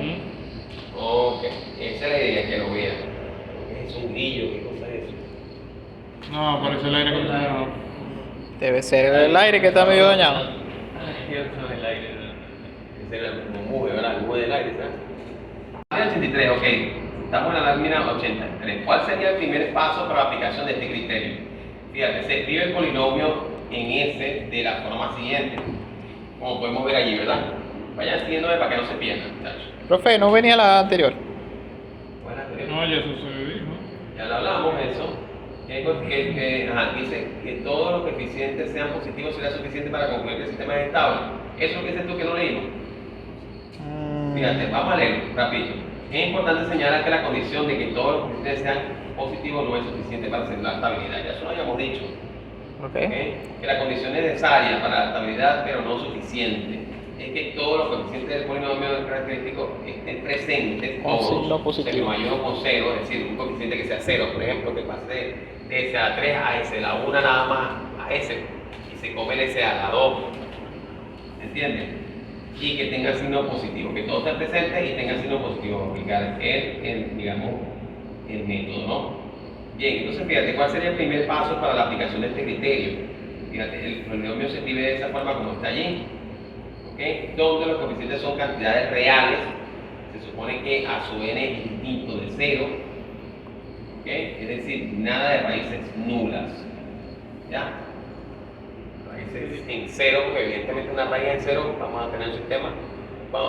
Ok, esa es la idea, que lo vean. Es un grillo, ¿qué cosa es eso? No, aparece el aire acondicionado. Debe ser el aire que está medio dañado. El aire, ese era como muje, ¿verdad? El muje del aire, ¿sabes? Lámina 83, ok. Estamos en la lámina 83. ¿Cuál sería el primer paso para la aplicación de este criterio? Fíjate, se escribe el polinomio en S de la forma siguiente, como podemos ver allí, ¿verdad? Vayan siguiéndome para que no se pierdan, muchachos. Profe, ¿no venía la anterior? No, ya eso se dijo. Ya lo hablamos eso. Dice que todos los coeficientes sean positivos será suficiente para concluir que el sistema es estable. ¿Eso qué dices tú que no leímos? Fíjate, vamos a leer rapidito. Es importante señalar que la condición de que todos los coeficientes sean positivos no es suficiente para asegurar la estabilidad. Ya eso lo habíamos dicho. Okay. Que la condición es necesaria para la estabilidad, pero no suficiente. Es que todos los coeficientes del polinomio característico estén presentes, Con signo todos, positivo. mayor con cero, es decir, un coeficiente que sea cero, por ejemplo, que pase de S a la 3 a S, la 1 nada más a S, y se come el S a la 2. ¿Entiendes? Y que tenga signo positivo, que todos estén presentes y tengan signo positivo, aplicar digamos, el método, ¿no? Bien, entonces fíjate, ¿cuál sería el primer paso para la aplicación de este criterio? Fíjate, el polinomio se escribe de esa forma como está allí, ¿ok? Donde los coeficientes son cantidades reales, se supone que a su n es distinto de 0, ¿ok? Es decir, nada de raíces nulas, ¿ya? Raíces en 0, porque evidentemente una raíz en 0 vamos a tener un sistema.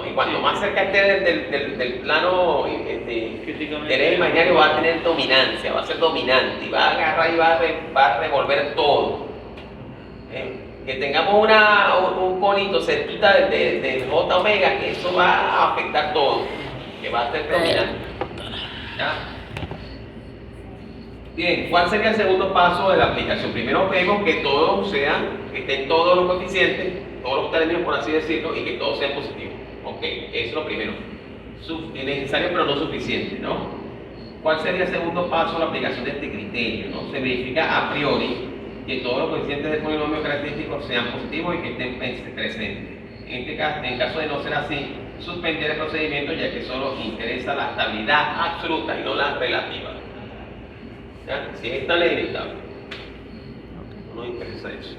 Y cuanto más cerca esté del plano del imaginario, va a tener dominancia, va a ser dominante y va a agarrar y va a revolver todo. Que tengamos un polito cerquita del J omega, que eso va a afectar todo, que va a ser dominante. ¿Ya? Bien, ¿cuál sería el segundo paso de la aplicación? Primero vemos que estén todos los coeficientes, todos los términos por así decirlo, y que todos sean positivos. Ok, eso es lo primero. Necesario pero no suficiente, ¿no? ¿Cuál sería el segundo paso de la aplicación de este criterio? ¿No? Se verifica a priori que todos los coeficientes del polinomio característico sean positivos y que estén presentes. En caso de no ser así, suspender el procedimiento ya que solo interesa la estabilidad absoluta y no la relativa. ¿Ya? Si es estable, es inestable. No nos interesa eso.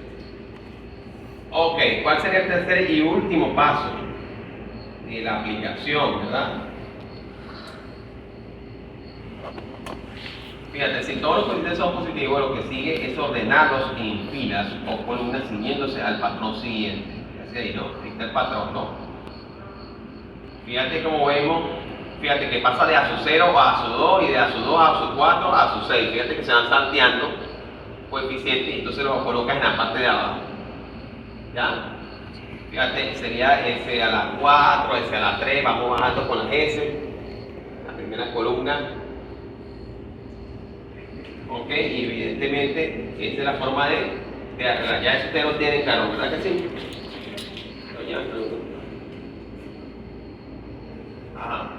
Ok, ¿cuál sería el tercer y último paso de la aplicación, verdad? Fíjate, si todos los coeficientes son positivos, lo que sigue es ordenarlos en filas o columnas ciñéndose al patrón siguiente. Así ahí, ¿no? Ahí está el patrón, ¿no? Fíjate cómo vemos, fíjate que pasa de a su 0 a su 2 y de a su 2 a su 4 a su 6. Fíjate que se van salteando coeficientes y entonces los colocas en la parte de abajo. ¿Ya? Fíjate, sería S a la 4, S a la 3, vamos bajando con las S, la primera columna. Ok, y evidentemente esa es la forma de arreglar. Ya eso ustedes lo tienen claro, ¿verdad que sí? Ajá.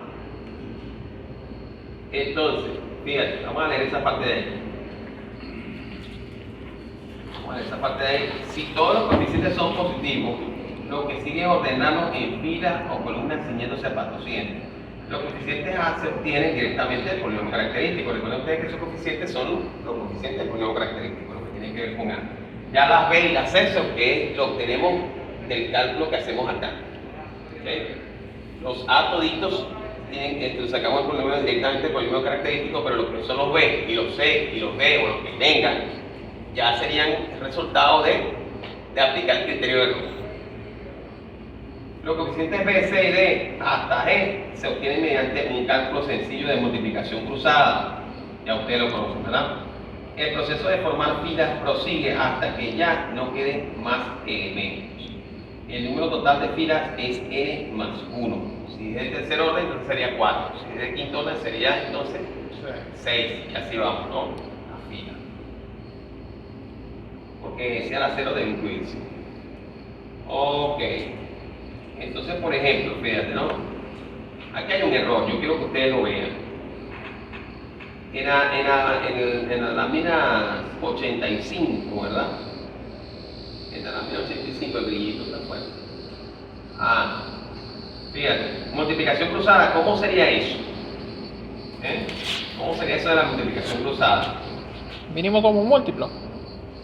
Entonces, fíjate, vamos a leer esa parte de ahí. Vamos a leer esa parte de ahí. Si todos los coeficientes son positivos, lo que sigue es ordenarlos en filas o columnas ciñéndose al patrón siguiente. Los coeficientes A se obtienen directamente del polinomio característico. Recuerden ustedes que esos coeficientes son los coeficientes del polinomio característico, lo que tienen que ver con A. Ya las B y las C lo obtenemos del cálculo que hacemos acá. ¿Okay? Los A toditos sacamos el polinomio directamente del polinomio característico, pero lo que son los B y los C y los D o los que tengan, ya serían el resultado de aplicar el criterio de error. Los coeficientes B, C y D hasta G se obtienen mediante un cálculo sencillo de multiplicación cruzada. Ya ustedes lo conocen, ¿verdad? El proceso de formar filas prosigue hasta que ya no queden más elementos. El número total de filas es n más 1. Si es de tercer orden, entonces sería 4. Si es de quinto orden, sería entonces 6. Y así vamos, ¿no? La fila. Porque sea la 0 debe incluirse. Ok. Entonces, por ejemplo, fíjate, ¿no? Aquí hay un error, yo quiero que ustedes lo vean. En la lámina 85, ¿verdad? En la lámina 85 el brillito está fuerte. Fíjate, multiplicación cruzada, ¿cómo sería eso? ¿Cómo sería eso de la multiplicación cruzada? Mínimo como un múltiplo.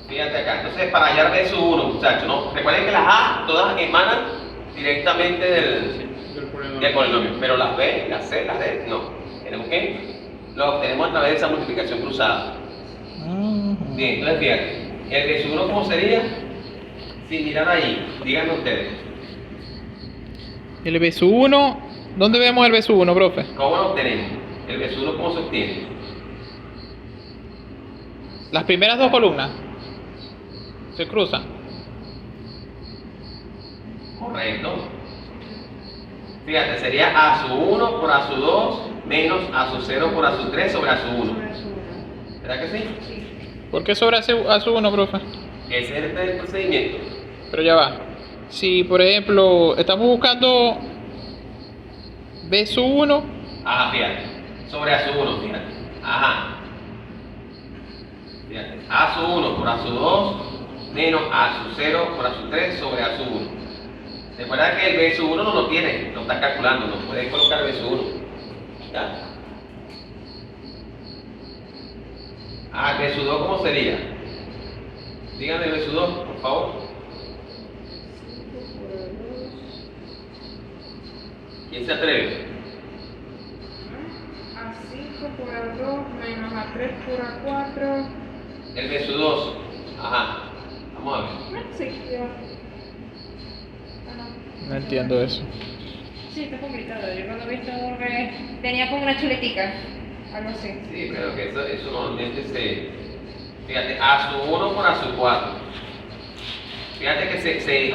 Fíjate acá, entonces para hallar B sub 1, muchachos, ¿no? Recuerden que las A todas emanan directamente del polinomio, pero las B, las C, las D, no. Tenemos que lo obtenemos a través de esa multiplicación cruzada. Bien, entonces fíjate, el B sub 1 ¿cómo sería? Sin mirar ahí, díganme ustedes. El B sub 1, ¿dónde vemos el B sub 1, profe? ¿Cómo lo obtenemos? el B1 ¿cómo se obtiene? Las primeras dos columnas se cruzan. Correcto. Fíjate, sería A sub 1 por A sub 2 menos A sub 0 por A sub 3 sobre A sub 1. Sobre su uno. ¿Verdad que sí? Sí. ¿Por qué sobre a su 1, profe? Ese es el procedimiento. Pero ya va. Si, por ejemplo, estamos buscando B sub 1, Ajá, fíjate. Sobre A sub 1, fíjate. Ajá. Fíjate. A sub 1 por A sub 2 menos A sub 0 por A sub 3 sobre A sub 1. Recuerda que el B sub 1 no lo tiene, lo está calculando, no puedes colocar B sub 1. ¿Ya? Ah, B sub 2 ¿cómo sería? Díganme B sub 2, por favor. ¿Quién se atreve? A 5 por A2 menos A3 por A4. El B sub 2. Ajá. Vamos a ver. Sí, ya. Ajá. no entiendo eso. Sí, está complicado. Yo cuando he visto uno que tenía como una chuletica, algo así. Sí, pero que eso normalmente se... Fíjate, A sub 1 por A sub 4. Fíjate que se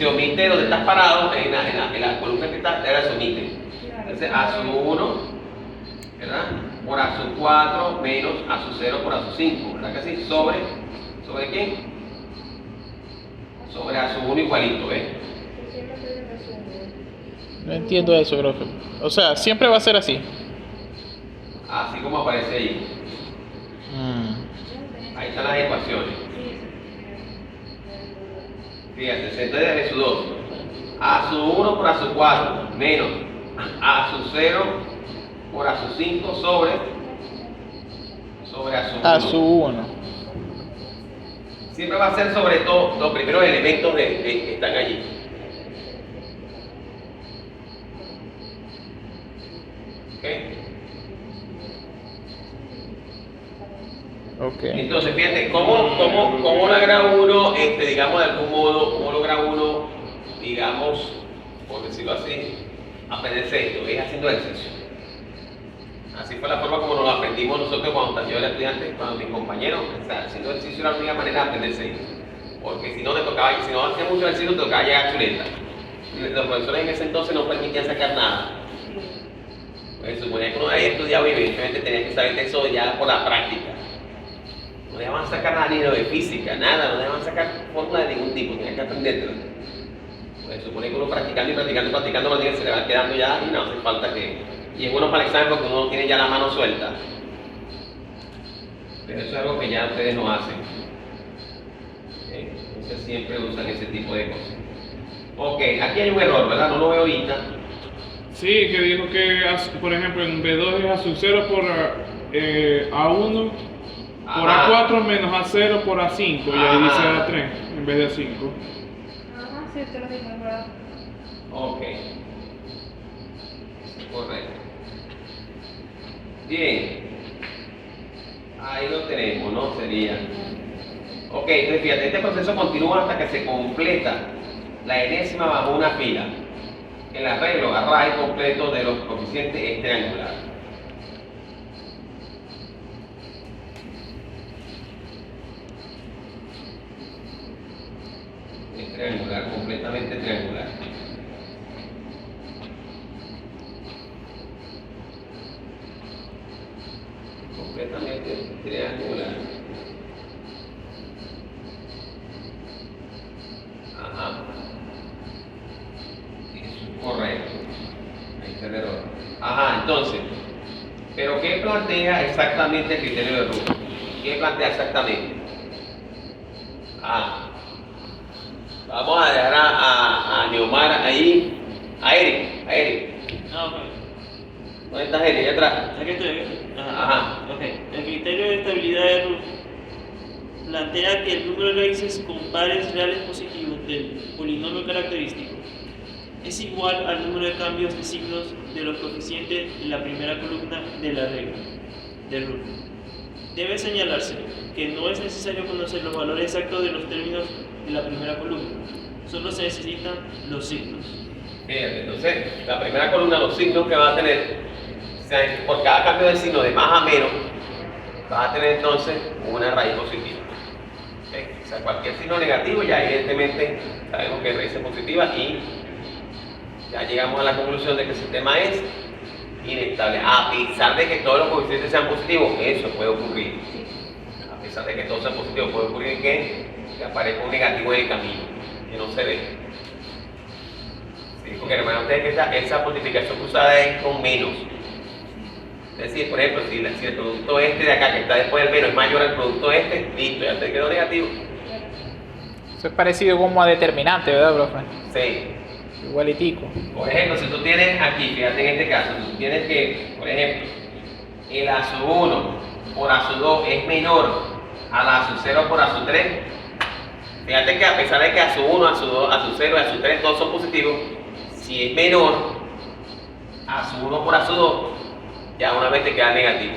omite donde estás parado, en la columna que estás, ahora se omite. Entonces A sub 1, ¿verdad? Por A sub 4 menos A sub 0 por A sub 5, ¿verdad que sí? ¿Sobre quién? Sobre A sub 1 igualito, ¿ves? No entiendo eso, profe. O sea, siempre va a ser así. Así como aparece ahí. Ahí están las ecuaciones. Fíjate, entonces B sub 2. A sub 1 por A sub 4 menos A sub 0 por A sub 5 sobre A sub 1. A su 1. Siempre va a ser sobre todo los primeros elementos que están allí. Ok. Entonces, fíjate, ¿cómo logra uno, digamos, de algún modo, cómo logra uno, digamos, por decirlo así, aprenderse esto? Es haciendo ejercicio. Así fue la forma como nos lo aprendimos nosotros cuando yo era estudiante, cuando mis compañeros, o sea, haciendo ejercicio era la única manera de aprenderse esto. Porque si no te tocaba, si no hacías mucho ejercicio, te tocaba llegar a chuleta. Los profesores en ese entonces no permitían sacar nada. Pues suponía que uno había estudiado y evidentemente tenía que saber eso ya por la práctica. No dejaban sacar nada ni de física, nada, no dejaban sacar fórmula de ningún tipo, tenían que aprendértelo. Pues supone que uno practicando, se le va quedando ya y no hace falta que... Y es bueno para el examen porque uno tiene ya la mano suelta. Pero eso es algo que ya ustedes no hacen. Entonces siempre usan ese tipo de cosas. Ok, aquí hay un error, ¿verdad? No lo veo ahorita. Sí, que dijo que, por ejemplo, en B2 es A sub 0 por A1 por A4 menos A0 por A5 y ahí dice A3 en vez de A5. Ajá, sí, usted lo dijo, es verdad. Ok. Correcto. Bien. Ahí lo tenemos, ¿no? Sería. Ok, entonces fíjate, este proceso continúa hasta que se completa la enésima bajo una fila. El arreglo array completo de los coeficientes es triangular. Es triangular, completamente triangular. Completamente triangular. Ajá. Correcto. Ahí está el error. Ajá, entonces, ¿pero qué plantea exactamente el criterio de Rubin? ¿Qué plantea exactamente? Vamos a dejar a Neomar ahí, a Eric. Ah, ok. ¿Dónde está Eric? Allá atrás. Aquí estoy. Ajá. Ok. El criterio de estabilidad de Ruth plantea que el número de raíces con pares reales positivos del polinomio característico es igual al número de cambios de signos de los coeficientes en la primera columna de la regla de Ruth. Debe señalarse que no es necesario conocer los valores exactos de los términos de la primera columna, solo se necesitan los signos. Fíjate, entonces, la primera columna, los signos que va a tener sea, por cada cambio de signo de más a menos, vas a tener entonces una raíz positiva. ¿Okay? O sea, cualquier signo negativo ya evidentemente sabemos que es raíz positiva y ya llegamos a la conclusión de que el sistema es inestable. A pesar de que todos los coeficientes sean positivos, eso puede ocurrir. A pesar de que todos sean positivos, puede ocurrir que aparezca un negativo en el camino, que no se ve. Sí, porque recuerden ustedes que esa multiplicación cruzada es con menos. Es decir, por ejemplo, si el producto este de acá que está después del menos es mayor al producto este, listo, ya te quedó negativo. Eso es parecido como a determinante, ¿verdad, profe? Sí. Igualitico. Por ejemplo, si tú tienes aquí, fíjate en este caso, tú tienes que, por ejemplo, el A sub 1 por A sub 2 es menor a la A sub 0 por A sub 3. Fíjate que a pesar de que A sub 1, A sub 2, A sub 0 y A sub 3 todos son positivos, si es menor A sub 1 por A sub 2, ya una vez te queda negativo.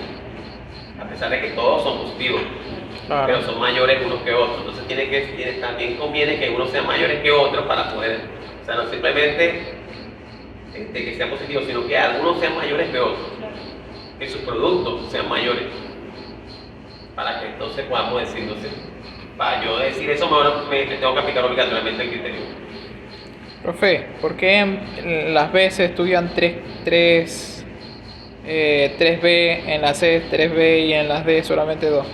A pesar de que todos son positivos, Claro. pero son mayores unos que otros. Entonces también conviene que unos sean mayores que otros para poder, o sea, no simplemente que sean positivos, sino que algunos sean mayores que otros, que sus productos sean mayores, para que entonces podamos decir, entonces, para yo decir eso, mejor me tengo que aplicar obligatoriamente el criterio. Profe, ¿por qué en las B se estudian 3B, en las C 3B y en las D solamente 2?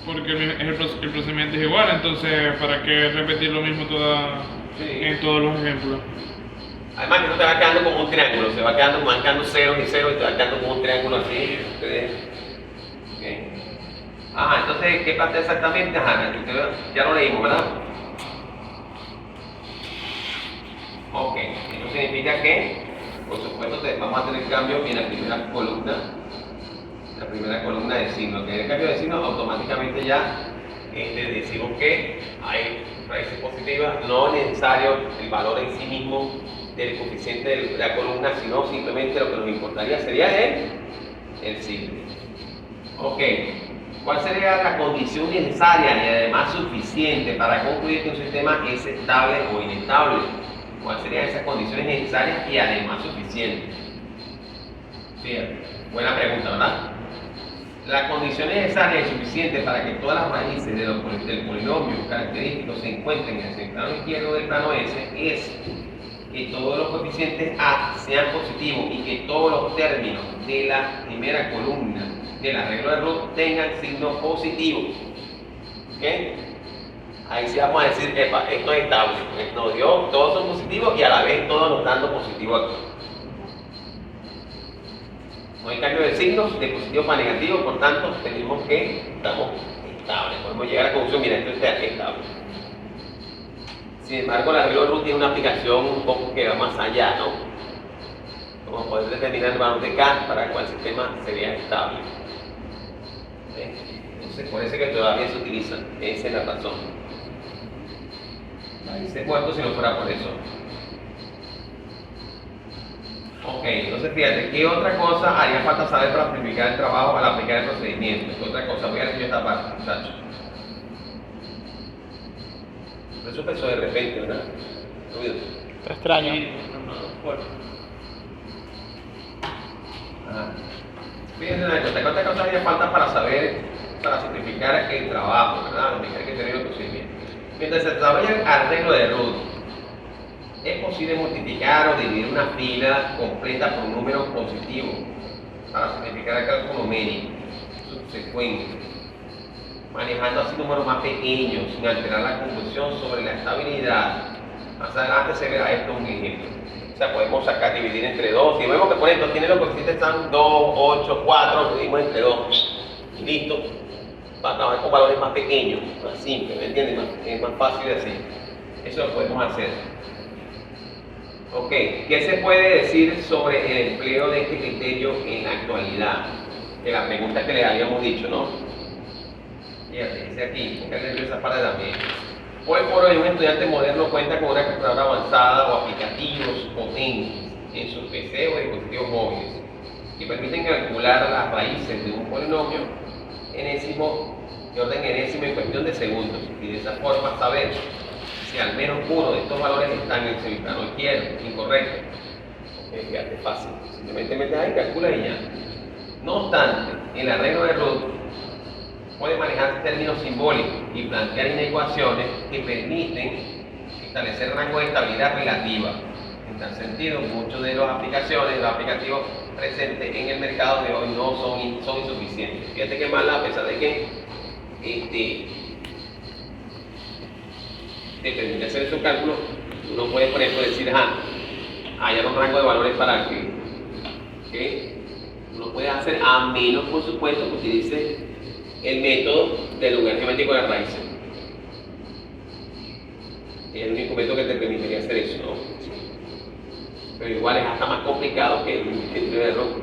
Porque el procedimiento es igual, entonces ¿para qué repetir lo mismo en todos los ejemplos? Además que no te va quedando como un triángulo, se va quedando ceros y ceros y te va quedando como un triángulo así. Okay. Ajá, entonces, ¿qué parte exactamente? Ajá, ya lo leímos, ¿verdad? Ok, eso significa que, por supuesto, vamos a tener cambios en la primera columna de signo. Que el cambio de signo automáticamente ya decimos que hay raíces positivas, no es necesario el valor en sí mismo del coeficiente de la columna, sino simplemente lo que nos importaría sería el signo. Ok, ¿cuál sería la condición necesaria y además suficiente para concluir que un sistema es estable o inestable? ¿Cuáles serían esas condiciones necesarias y además suficientes? Fíjate, buena pregunta, ¿verdad? La condición necesaria y suficiente para que todas las raíces del polinomio característico se encuentren en el plano izquierdo del plano S es que todos los coeficientes A sean positivos y que todos los términos de la primera columna del arreglo de root tengan signo positivo. ¿Ok? Ahí sí vamos a decir, epa, esto es estable. Nos dio, todos son positivos y a la vez todos nos dando positivo aquí. No hay cambio de signos, de positivo para negativo, por tanto, tenemos que estamos estables. Podemos llegar a la conclusión, mira, esto está estable. Sin embargo, el arreglo de root tiene una aplicación un poco que va más allá, ¿no? Como poder determinar el valor de K para el cual el sistema sería estable. Entonces, por eso es que todavía se utiliza. Esa es la razón. Ahí se muerto si no fuera por eso. Ok, entonces fíjate, ¿qué otra cosa haría falta saber para simplificar el trabajo al aplicar el procedimiento? ¿Qué otra cosa? Voy a decir esta parte, muchachos. Eso empezó de repente, ¿verdad? Está extraño. Ajá. Fíjense una cosa, ¿qué otra cosa haría falta para simplificar el trabajo, ¿verdad? Lo que hay que tener el procedimiento. Mientras se desarrolla el arreglo de root, es posible multiplicar o dividir una fila completa por un número positivo para simplificar el cálculo numérico subsecuente, manejando así números más pequeños sin alterar la conclusión sobre la estabilidad. Más adelante se verá esto un ejemplo. O sea, podemos dividir entre 2. Si vemos que por ejemplo tiene los coeficientes están 2, 8, 4, dividimos entre 2 y listo. Para trabajar con valores más pequeños, más simples, ¿me entiendes? Es más fácil de hacer. Eso lo podemos hacer. Ok, ¿qué se puede decir sobre el empleo de este criterio en la actualidad? Que la pregunta que le habíamos dicho, ¿no? Fíjate, dice aquí, fíjate esa parte también. Hoy por hoy un estudiante moderno cuenta con una computadora avanzada o aplicativos potentes en sus PC o dispositivos móviles que permiten calcular las raíces de un polinomio de orden enésimo en cuestión de segundos y de esa forma saber si al menos uno de estos valores están en el semiplano izquierdo, incorrecto. ¿Ok? Fíjate, fácil. Simplemente metes ahí, calcula y ya. No obstante, el arreglo de Root puede manejar términos simbólicos y plantear inecuaciones que permiten establecer rango de estabilidad relativa. En tal sentido, muchos de las aplicaciones, los aplicativos presentes en el mercado de hoy no son insuficientes. Fíjate que mala, a pesar de que te permite hacer esos cálculos, uno puede, por ejemplo, decir, hay un rango de valores para que uno puede hacer, a menos, por supuesto, que utilice el método del lugar geométrico de raíces. Es el único método que te permitiría hacer eso, ¿no? Pero igual es hasta más complicado que el primer error.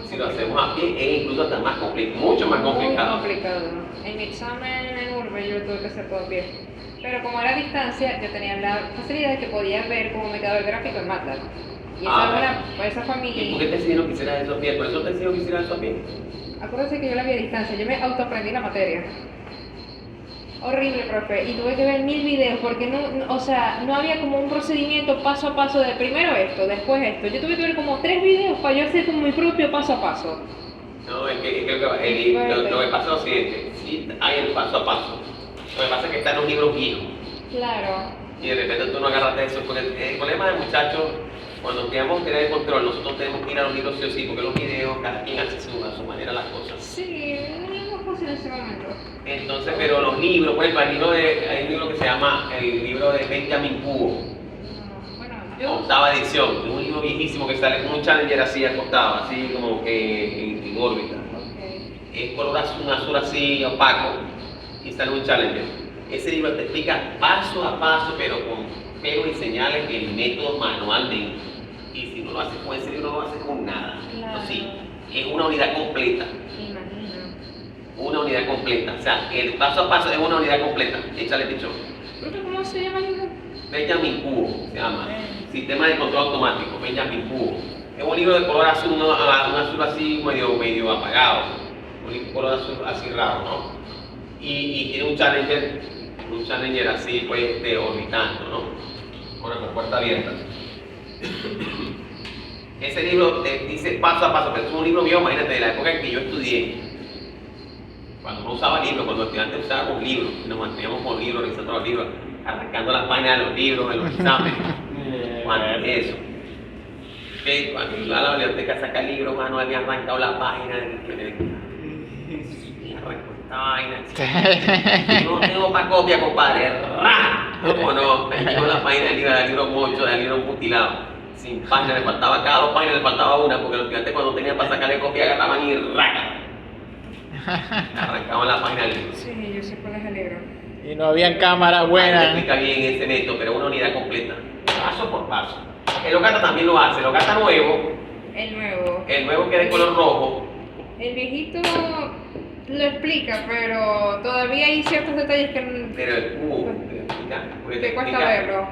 Si lo hacemos a pie, es incluso hasta más complicado, mucho más complicado. Muy complicado. En mi examen en Urbe yo tuve que hacer todo a pie. Pero como era a distancia, yo tenía la facilidad de que podía ver cómo me quedaba el gráfico en MATLAB. Y esa fue mi... ¿Y por qué te enseñaron que hicieras eso a pie? ¿Por eso te enseñaron que hicieras eso a pie? Acuérdense que yo la vi a distancia, yo me autoaprendí la materia. Horrible, profe, y tuve que ver 1000 videos porque no había como un procedimiento paso a paso de primero esto, después esto. Yo tuve que ver como 3 videos para yo hacer como mi propio paso a paso. No, es que lo que pasa es lo siguiente, sí hay el paso a paso. Lo que pasa es que están los libros viejos. Claro. Y de repente tú no agarraste eso, porque el problema del muchacho, cuando queremos tener el control, nosotros tenemos que ir a los libros sí o sí, porque los videos, cada quien hace a su manera las cosas. Sí, no fácil en ese momento. Entonces, pero los libros, por ejemplo, hay un libro que se llama el libro de Benjamin Kuo, octava edición, es un libro viejísimo que sale con un Challenger así acostado, así como que en órbita. Okay. Es color azul, un azul así opaco y sale un Challenger. Ese libro te explica paso a paso, pero con pelos y señales, el método manualmente. Y si no lo haces con ese libro, no lo haces con nada. Claro. Así, es una unidad completa. Imagino. Una unidad completa. O sea, el paso a paso es una unidad completa. Échale dicho. ¿Cómo se llama el libro? Benjamin Kuo se llama. Sistema de control automático. Benjamin Kuo. Es un libro de color azul, un azul así medio apagado. Un color azul así raro, ¿no? Y tiene un Challenger así, pues, orbitando, ¿no? Ahora con puerta abierta. Ese libro te dice paso a paso, pero es un libro mío, imagínate, de la época en que yo estudié. Cuando no usaba libros, cuando los estudiantes usábamos libros, nos manteníamos con libros, revisando los libros, arrancando las páginas de los libros, de los exámenes. Cuando eso. Cuando iba a la biblioteca a sacar libros, no había arrancado la página y arrancó esta vaina. No tengo para copia, compadre. ¿Cómo no? Me llegó la página del libro mocho, del libro mutilado. Sin página, le faltaba cada 2 páginas, le faltaba una, porque los estudiantes cuando tenían para sacarle copia agarraban y arrancaban la página del libro. Sí, yo sé cuál es el libro. Y no habían cámaras buenas. Ahí te explica bien ese método, pero una unidad completa, paso por paso. El Ogata también lo hace, el Ogata nuevo. El nuevo que es de color rojo. El viejito lo explica, pero todavía hay ciertos detalles que... Pero el cubo, te cuesta verlo.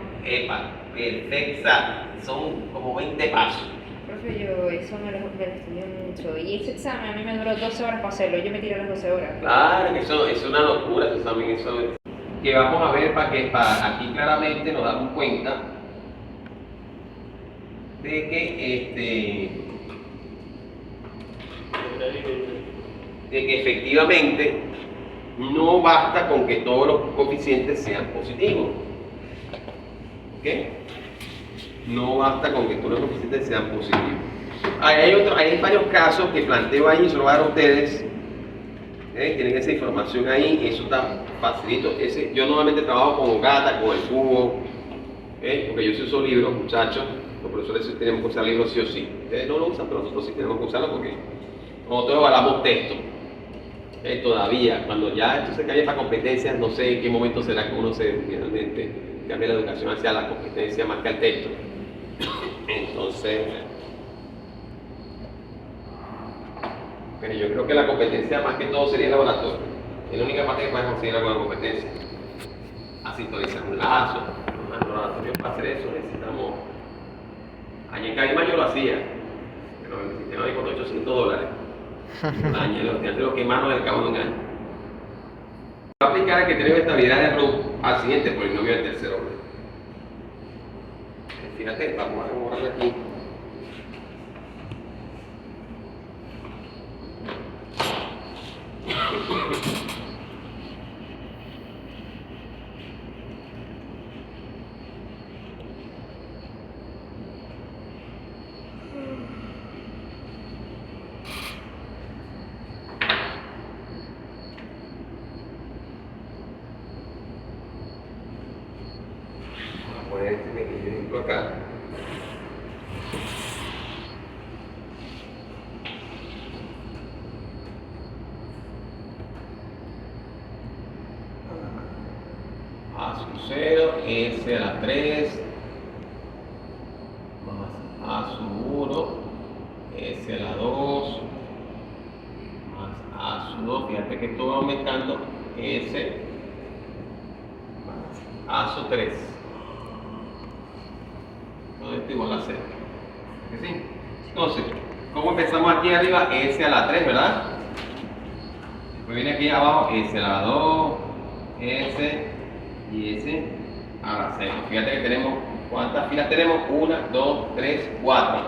Perfecta, son como 20 pasos. Profe, yo eso me lo estudié mucho. Y ese examen a mí me duró 12 horas para hacerlo. Yo me tiré las 12 horas. Claro, que eso es una locura, eso también eso que vamos a ver para aquí claramente nos damos cuenta de que efectivamente no basta con que todos los coeficientes sean positivos. ¿Ok? No basta con que todos los coeficientes sean positivos. Hay varios casos que planteo ahí, se lo voy a dar a ustedes. Tienen esa información ahí, eso está facilito. Yo normalmente trabajo con Ogata, con el cubo, porque yo sí uso libros, muchachos. Los profesores sí tenemos que usar libros sí o sí. Ustedes no lo usan, pero nosotros sí tenemos que usarlo porque nosotros evaluamos texto. Todavía, cuando ya esto se cae para competencias, no sé en qué momento será que uno finalmente cambia la educación hacia la competencia más que al texto. Entonces, pero yo creo que la competencia más que todo sería el laboratorio. Es la única parte que podemos conseguir con la competencia. A sintonizar un lazo, un laboratorio para hacer eso necesitamos. Allí en Cabima yo lo hacía, pero el sistema me costó $800. Un año, los estudiantes lo quemaron al cabo de un año. Va a aplicar el criterio de estabilidad de Root al siguiente polinomio del tercer orden. Fíjate, vamos a borrar aquí poner este ejemplo acá. A sub 0, S a la 3, más A sub 1, S a la 2, más A sub 2, fíjate que esto va aumentando, S más A sub 3. Todo esto igual a 0. ¿Sí? Entonces, ¿cómo empezamos aquí arriba? S a la 3, ¿verdad? Después viene aquí abajo S a la 2, S y S a la 0. Fíjate que tenemos, ¿cuántas filas tenemos? 1, 2, 3, 4.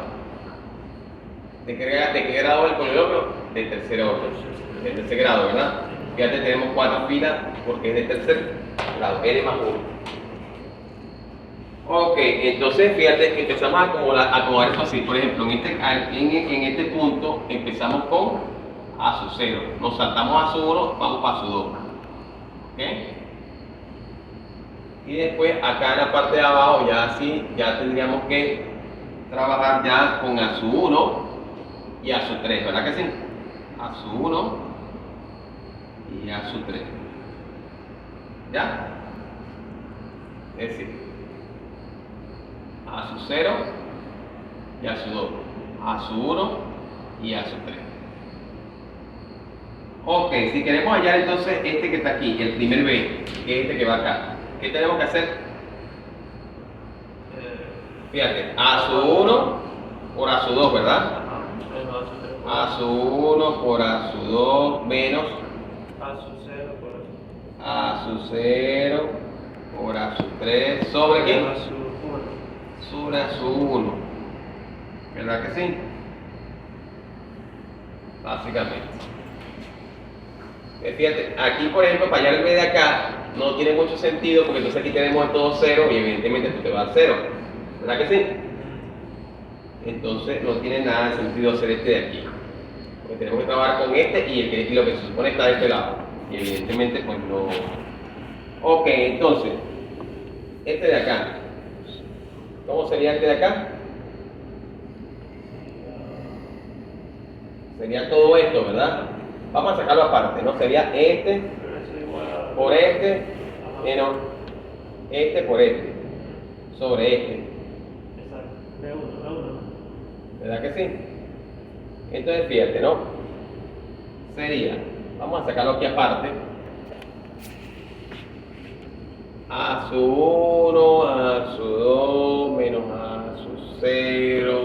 ¿De qué grado el polinomio? De tercer orden. De tercer grado, ¿verdad? Fíjate, tenemos 4 filas porque es de tercer grado, n más 1. Ok, entonces fíjate que empezamos a acomodar esto así. Por ejemplo, en este punto empezamos con A sub 0. Nos saltamos A sub 1, vamos para A sub 2. ¿Ok? Y después acá en la parte de abajo ya tendríamos que trabajar ya con A sub 1 y A sub 3, ¿verdad que sí? A sub 1 y A sub 3. ¿Ya? Es decir, A sub 0 y A sub 2, A sub 1 y A sub 3. Ok, si queremos hallar entonces este que está aquí, el primer B, que es este que va acá, ¿qué tenemos que hacer? Fíjate, A sub 1 por A sub 2, ¿verdad? A sub 1 por A sub 2 menos A sub 0 por A sub 0 por A sub 3 sobre qué? A sub 1. Sobre A sub 1. ¿Verdad que sí? Básicamente. Fíjate, aquí por ejemplo, para hallar el B de acá no tiene mucho sentido porque entonces aquí tenemos todo 0 y evidentemente esto te va a 0. ¿Verdad que sí? Entonces no tiene nada de sentido hacer este de aquí. Porque tenemos que trabajar con este y lo que se supone está de este lado. Y evidentemente pues no. Ok, entonces, este de acá. ¿Cómo sería este de acá? Sería todo esto, ¿verdad? Vamos a sacarlo aparte, ¿no? Sería este por este menos este por este sobre este. Exacto. B1. ¿Verdad que sí? Entonces fíjate, ¿no? Sería, vamos a sacarlo aquí aparte. A sub 1, A sub 2 menos A sub 0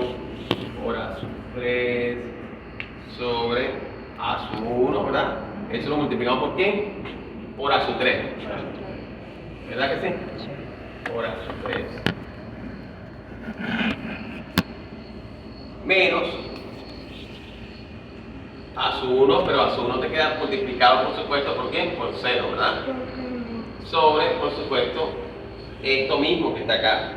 por A sub 3 sobre A sub 1, ¿verdad? Eso lo multiplicamos por quién? Por A sub 3. ¿Verdad que sí? Por A sub 3. Menos A sub 1, pero A sub 1 te queda multiplicado por supuesto por quién? Por 0, ¿verdad? Sobre, por supuesto, esto mismo que está acá.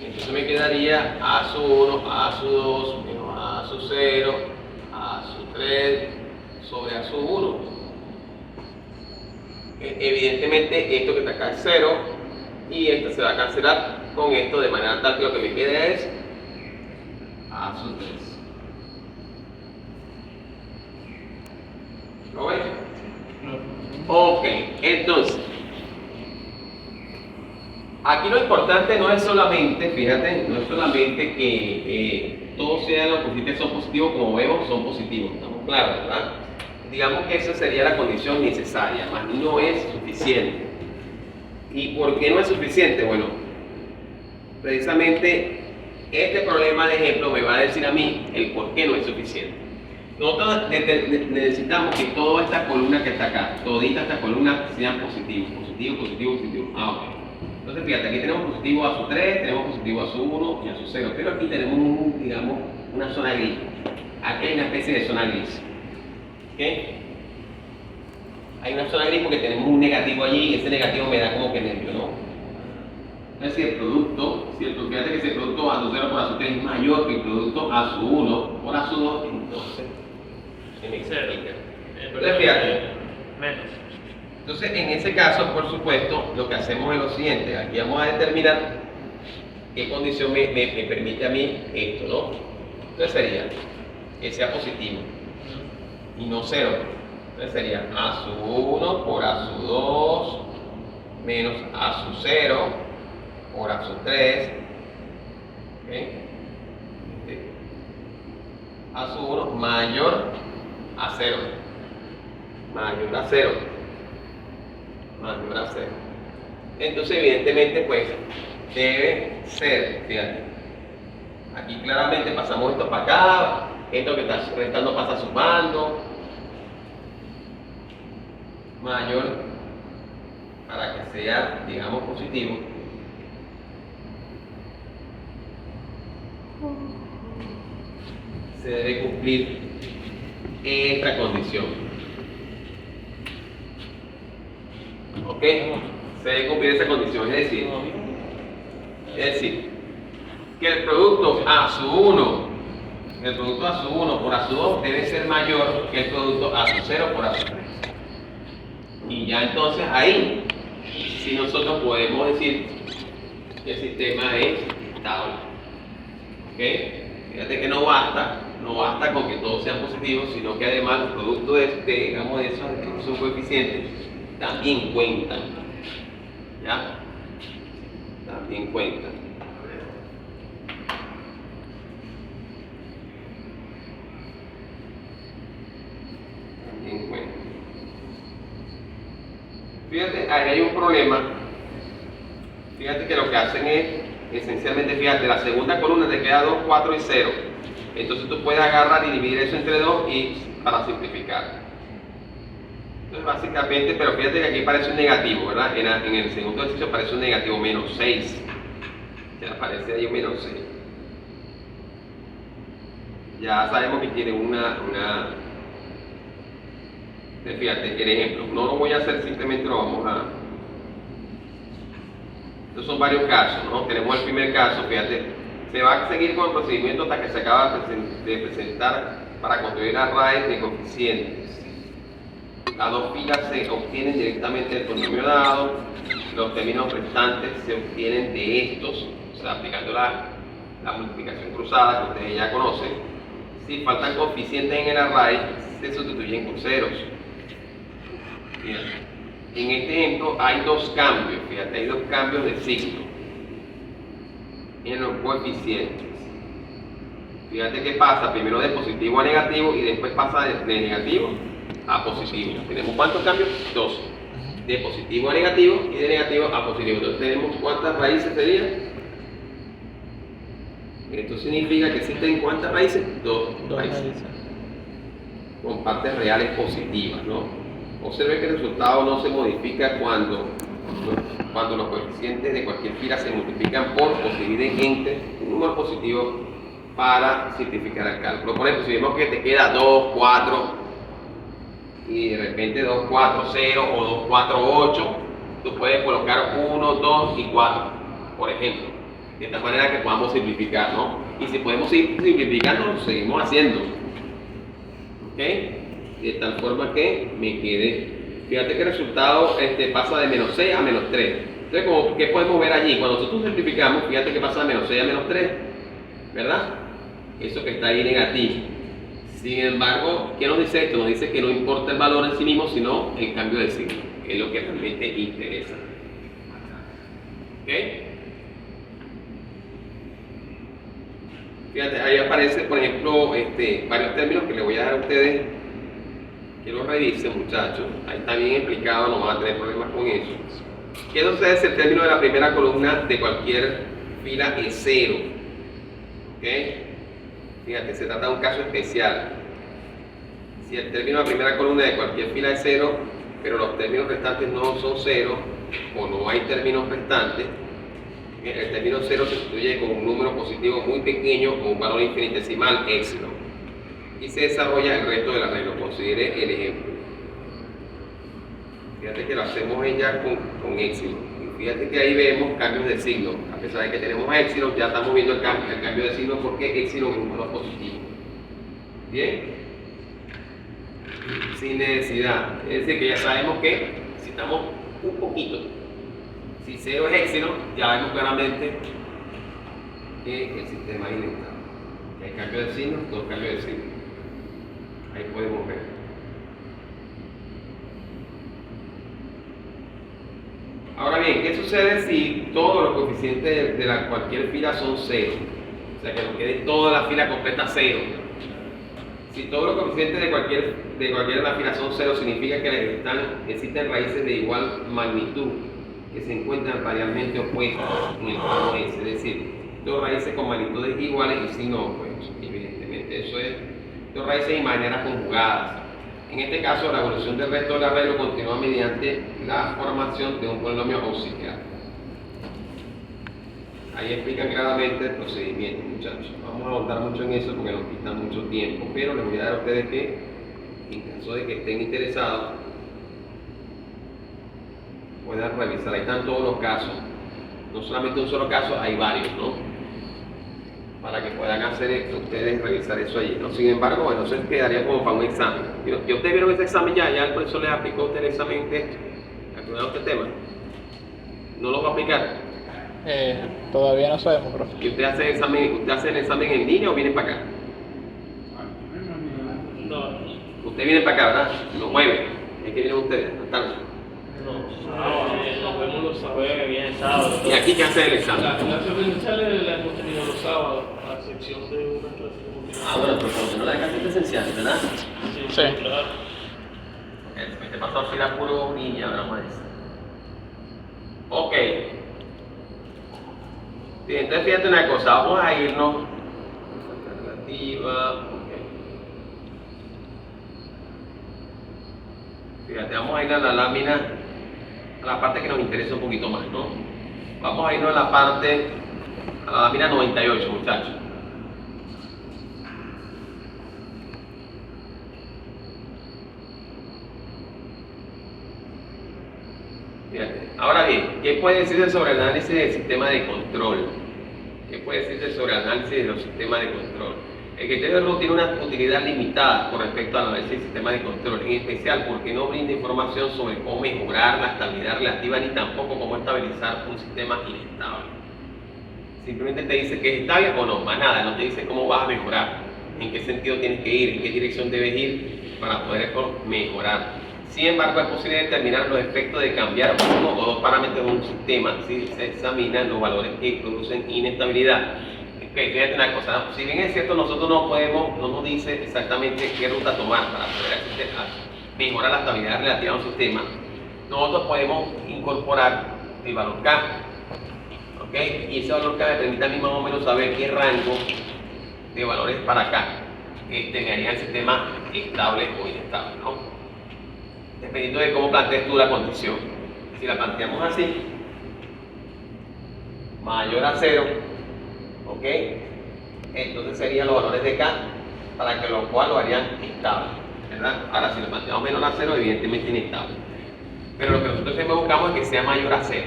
Entonces me quedaría A sub 1, A sub 2, menos A sub 0, A sub 3, sobre A sub 1. Evidentemente esto que está acá es 0 y esto se va a cancelar con esto de manera tal que lo que me queda es A sub 3. ¿Lo ves? Ok, entonces aquí lo importante no es solamente, fíjate, no es solamente que todos sean los coeficientes son positivos, como vemos, son positivos, estamos claros, ¿verdad? Digamos que esa sería la condición necesaria, mas no es suficiente. ¿Y por qué no es suficiente? Bueno, precisamente este problema de ejemplo me va a decir a mí el por qué no es suficiente. Nosotros necesitamos que toda esta columna que está acá, todita esta columna sean positivos, positivo, positivo, positivo. Ok. Entonces fíjate, aquí tenemos positivo A sub 3, tenemos positivo A sub 1 y A sub 0, pero aquí tenemos, digamos, una zona gris. Aquí hay una especie de zona gris. ¿Ok? Hay una zona gris porque tenemos un negativo allí y ese negativo me da como que nervio, ¿no? Entonces si el producto, fíjate que si el producto A sub 0 por A sub 3 es mayor que el producto A sub 1 por A sub 2, entonces se me explica. Entonces fíjate. Menos. Entonces, en ese caso, por supuesto, lo que hacemos es lo siguiente. Aquí vamos a determinar ¿qué condición me permite a mí esto, no? Entonces sería que sea positivo y no 0. Entonces sería A sub 1 por A sub 2 menos A sub 0 por A sub 3. ¿Okay? A sub 1 mayor a 0. Mayor a 0. Mayor a 0. Entonces, evidentemente, pues debe ser, fíjate. Aquí claramente pasamos esto para acá, esto que está restando pasa sumando. Mayor para que sea, digamos, positivo. Se debe cumplir esta condición. ¿Ok? Se debe cumplir esa condición, es decir, que el producto A sub 1, el producto A sub 1 por A sub 2 debe ser mayor que el producto A sub 0 por A sub 3. Y ya entonces ahí, si nosotros podemos decir que el sistema es estable. ¿Ok? Fíjate que no basta con que todos sean positivos, sino que además los productos de esos coeficientes también cuentan. ¿Ya? También cuentan. También cuentan. Fíjate, ahí hay un problema. Fíjate que lo que hacen es, esencialmente, fíjate, la segunda columna te queda 2, 4 y 0. Entonces tú puedes agarrar y dividir eso entre 2 y para simplificar. Entonces básicamente, pero fíjate que aquí parece un negativo, ¿verdad? En el segundo ejercicio aparece un negativo, menos 6. Ya aparece ahí un menos 6. Ya sabemos que tiene fíjate, el ejemplo, no lo voy a hacer, simplemente lo vamos a... Estos son varios casos, ¿no? Tenemos el primer caso, fíjate, se va a seguir con el procedimiento hasta que se acaba de presentar para construir arrays de coeficientes. Las dos filas se obtienen directamente del polinomio dado, los términos restantes se obtienen de estos, o sea, aplicando la multiplicación cruzada que ustedes ya conocen. Si faltan coeficientes en el array, se sustituyen por ceros. Fíjate. En este ejemplo hay dos cambios, fíjate, hay dos cambios de signo en los coeficientes. Fíjate que pasa primero de positivo a negativo y después pasa de negativo a positivo. ¿Tenemos cuántos cambios? Dos. De positivo a negativo y de negativo a positivo. Entonces tenemos cuántas raíces serían. Esto significa que existen cuántas raíces? Dos raíces. Con partes reales positivas, ¿no? Observe que el resultado no se modifica cuando los coeficientes de cualquier fila se multiplican por o se dividen entre un número positivo para simplificar el cálculo. Por ejemplo, si vemos que te queda 2, 4 y de repente 2, 4, 0 o 2, 4, 8, tú puedes colocar 1, 2 y 4, por ejemplo, de tal manera que podamos simplificar, ¿no? Y si podemos ir simplificando, lo seguimos haciendo. ¿Ok? De tal forma que me quede, fíjate que el resultado pasa de menos 6 a menos 3. Entonces, ¿qué podemos ver allí? Cuando nosotros simplificamos, fíjate que pasa de menos 6 a menos 3, ¿verdad? Eso que está ahí negativo. Sin embargo, ¿qué nos dice esto? Nos dice que no importa el valor en sí mismo, sino el cambio de signo, que es lo que realmente interesa. ¿Ok? Fíjate, ahí aparece, por ejemplo, varios términos que les voy a dar a ustedes. Que lo revisen, muchachos. Ahí está bien explicado, no van a tener problemas con eso. ¿Qué sucede si el término de la primera columna de cualquier fila es 0? ¿Ok? Fíjate, se trata de un caso especial. Si el término de la primera columna de cualquier fila es 0, pero los términos restantes no son 0, o no hay términos restantes, el término 0 se sustituye con un número positivo muy pequeño o un valor infinitesimal, epsilon. Y se desarrolla el resto del arreglo. Considere el ejemplo. Fíjate que lo hacemos ya con epsilon. Y fíjate que ahí vemos cambios de signo. A pesar de que tenemos epsilon, ya estamos viendo el cambio de signo porque epsilon es un valor positivo. Bien. Sin necesidad. Es decir, que ya sabemos que necesitamos un poquito. Si 0 es epsilon, ya vemos claramente que el sistema es inestable. Hay cambio de signo, dos cambios de signo. Ahí podemos ver. Ahora bien, ¿qué sucede si todos los coeficientes de cualquier fila son 0? O sea, que nos quede toda la fila completa 0. Si todos los coeficientes de cualquier de la fila son 0, significa que existen raíces de igual magnitud que se encuentran radialmente opuestas en el plano S. Es decir, dos raíces con magnitudes iguales y signos opuestos. Evidentemente, eso es dos raíces imaginarias conjugadas. En este caso, la evolución del resto del arreglo continúa mediante la formación de un polinomio auxiliar. Ahí explican claramente el procedimiento, muchachos. Vamos a ahondar mucho en eso porque nos quita mucho tiempo, pero les voy a dar a ustedes que, en caso de que estén interesados, puedan revisar. Ahí están todos los casos. No solamente un solo caso, hay varios, ¿no? Para que puedan hacer esto, ustedes revisar eso allí, ¿no? Sin embargo, bueno, eso quedaría como para un examen. ¿Ya ustedes vieron ese examen ya? ¿Ya el profesor les aplicó a ustedes el examen aclarado este tema? ¿No lo va a aplicar? Todavía no sabemos, profe. ¿Y usted hace el examen en línea o viene para acá? No, Usted viene para acá, ¿verdad? Lo mueve. ¿Es que vienen ustedes? ¿Están? nos vemos los sábados, viene el sábado. ¿Y aquí qué hace el examen? Las clases presenciales las hemos tenido los sábados, a excepción de una clase que hemos tenido. Ah, bueno, pero no la de clases presenciales, ¿verdad? Sí, Sí. claro. Este pasó a era puro niña, ¿verdad, maestra? Ok. Bien, entonces fíjate una cosa, vamos a irnos. Alternativa, ok. Fíjate, vamos a ir a la lámina, a la parte que nos interesa un poquito más, ¿no? Vamos a irnos a la lámina 98, muchachos. Fíjate. Ahora bien, ¿qué puede decirse sobre el análisis del sistema de control? ¿Qué puede decirse sobre el análisis de los sistemas de control? El criterio de error tiene una utilidad limitada con respecto al análisis del sistema de control, en especial porque no brinda información sobre cómo mejorar la estabilidad relativa ni tampoco cómo estabilizar un sistema inestable. Simplemente te dice que es estable o no, más nada, no te dice cómo vas a mejorar, en qué sentido tienes que ir, en qué dirección debes ir para poder mejorar. Sin embargo, es posible determinar los efectos de cambiar uno o dos parámetros de un sistema si se examinan los valores que producen inestabilidad. Okay, fíjate una cosa, si bien es cierto, nosotros no nos dice exactamente qué ruta tomar para poder mejorar la estabilidad relativa a un sistema, nosotros podemos incorporar el valor K. ¿Okay? Y ese valor K me permite a mí más o menos saber qué rango de valores para K me haría el sistema estable o inestable, ¿no? Dependiendo de cómo plantees tú la condición. Si la planteamos así, mayor a 0, ¿ok? Entonces serían los valores de K, para que lo cual lo harían estable, ¿verdad? Ahora, si lo planteamos menor a 0, evidentemente inestable. Pero lo que nosotros siempre buscamos es que sea mayor a 0.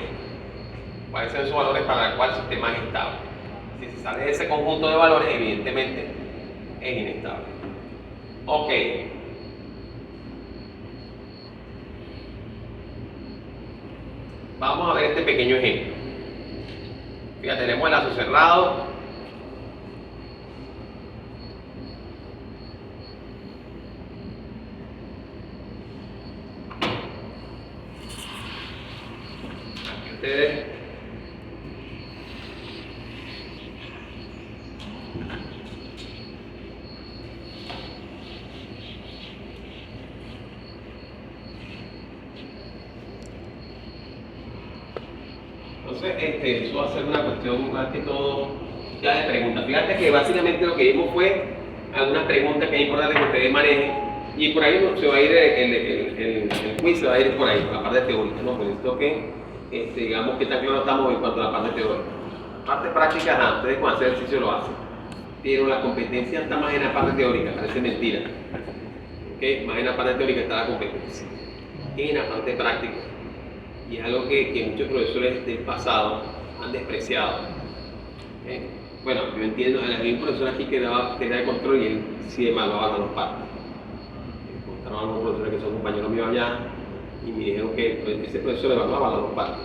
¿Cuáles son esos valores para el cual el sistema es estable? Si se sale de ese conjunto de valores, evidentemente es inestable. Ok. Vamos a ver este pequeño ejemplo. Fíjate, tenemos el lazo cerrado. Aquí ustedes. Entonces, eso va a ser una cuestión más que todo ya de preguntas. Fíjate que básicamente lo que vimos fue algunas preguntas que es importante que ustedes manejen y por ahí se va a ir el quiz, se va a ir por ahí, por la parte teórica, ¿no? Por esto que, digamos que tan claro estamos en cuanto a la parte teórica. La parte práctica, ustedes con hacer ejercicio lo hacen, pero la competencia está más en la parte teórica, parece mentira. ¿Okay? Más en la parte teórica está la competencia, que en la parte práctica. Y es algo que muchos profesores del pasado han despreciado. Bueno, yo entiendo, había un profesor aquí que daba teoría de control y él sí evaluaba las dos partes. Encontraron a unos profesores que son compañeros míos allá y me dijeron que ese profesor evaluaba las dos partes.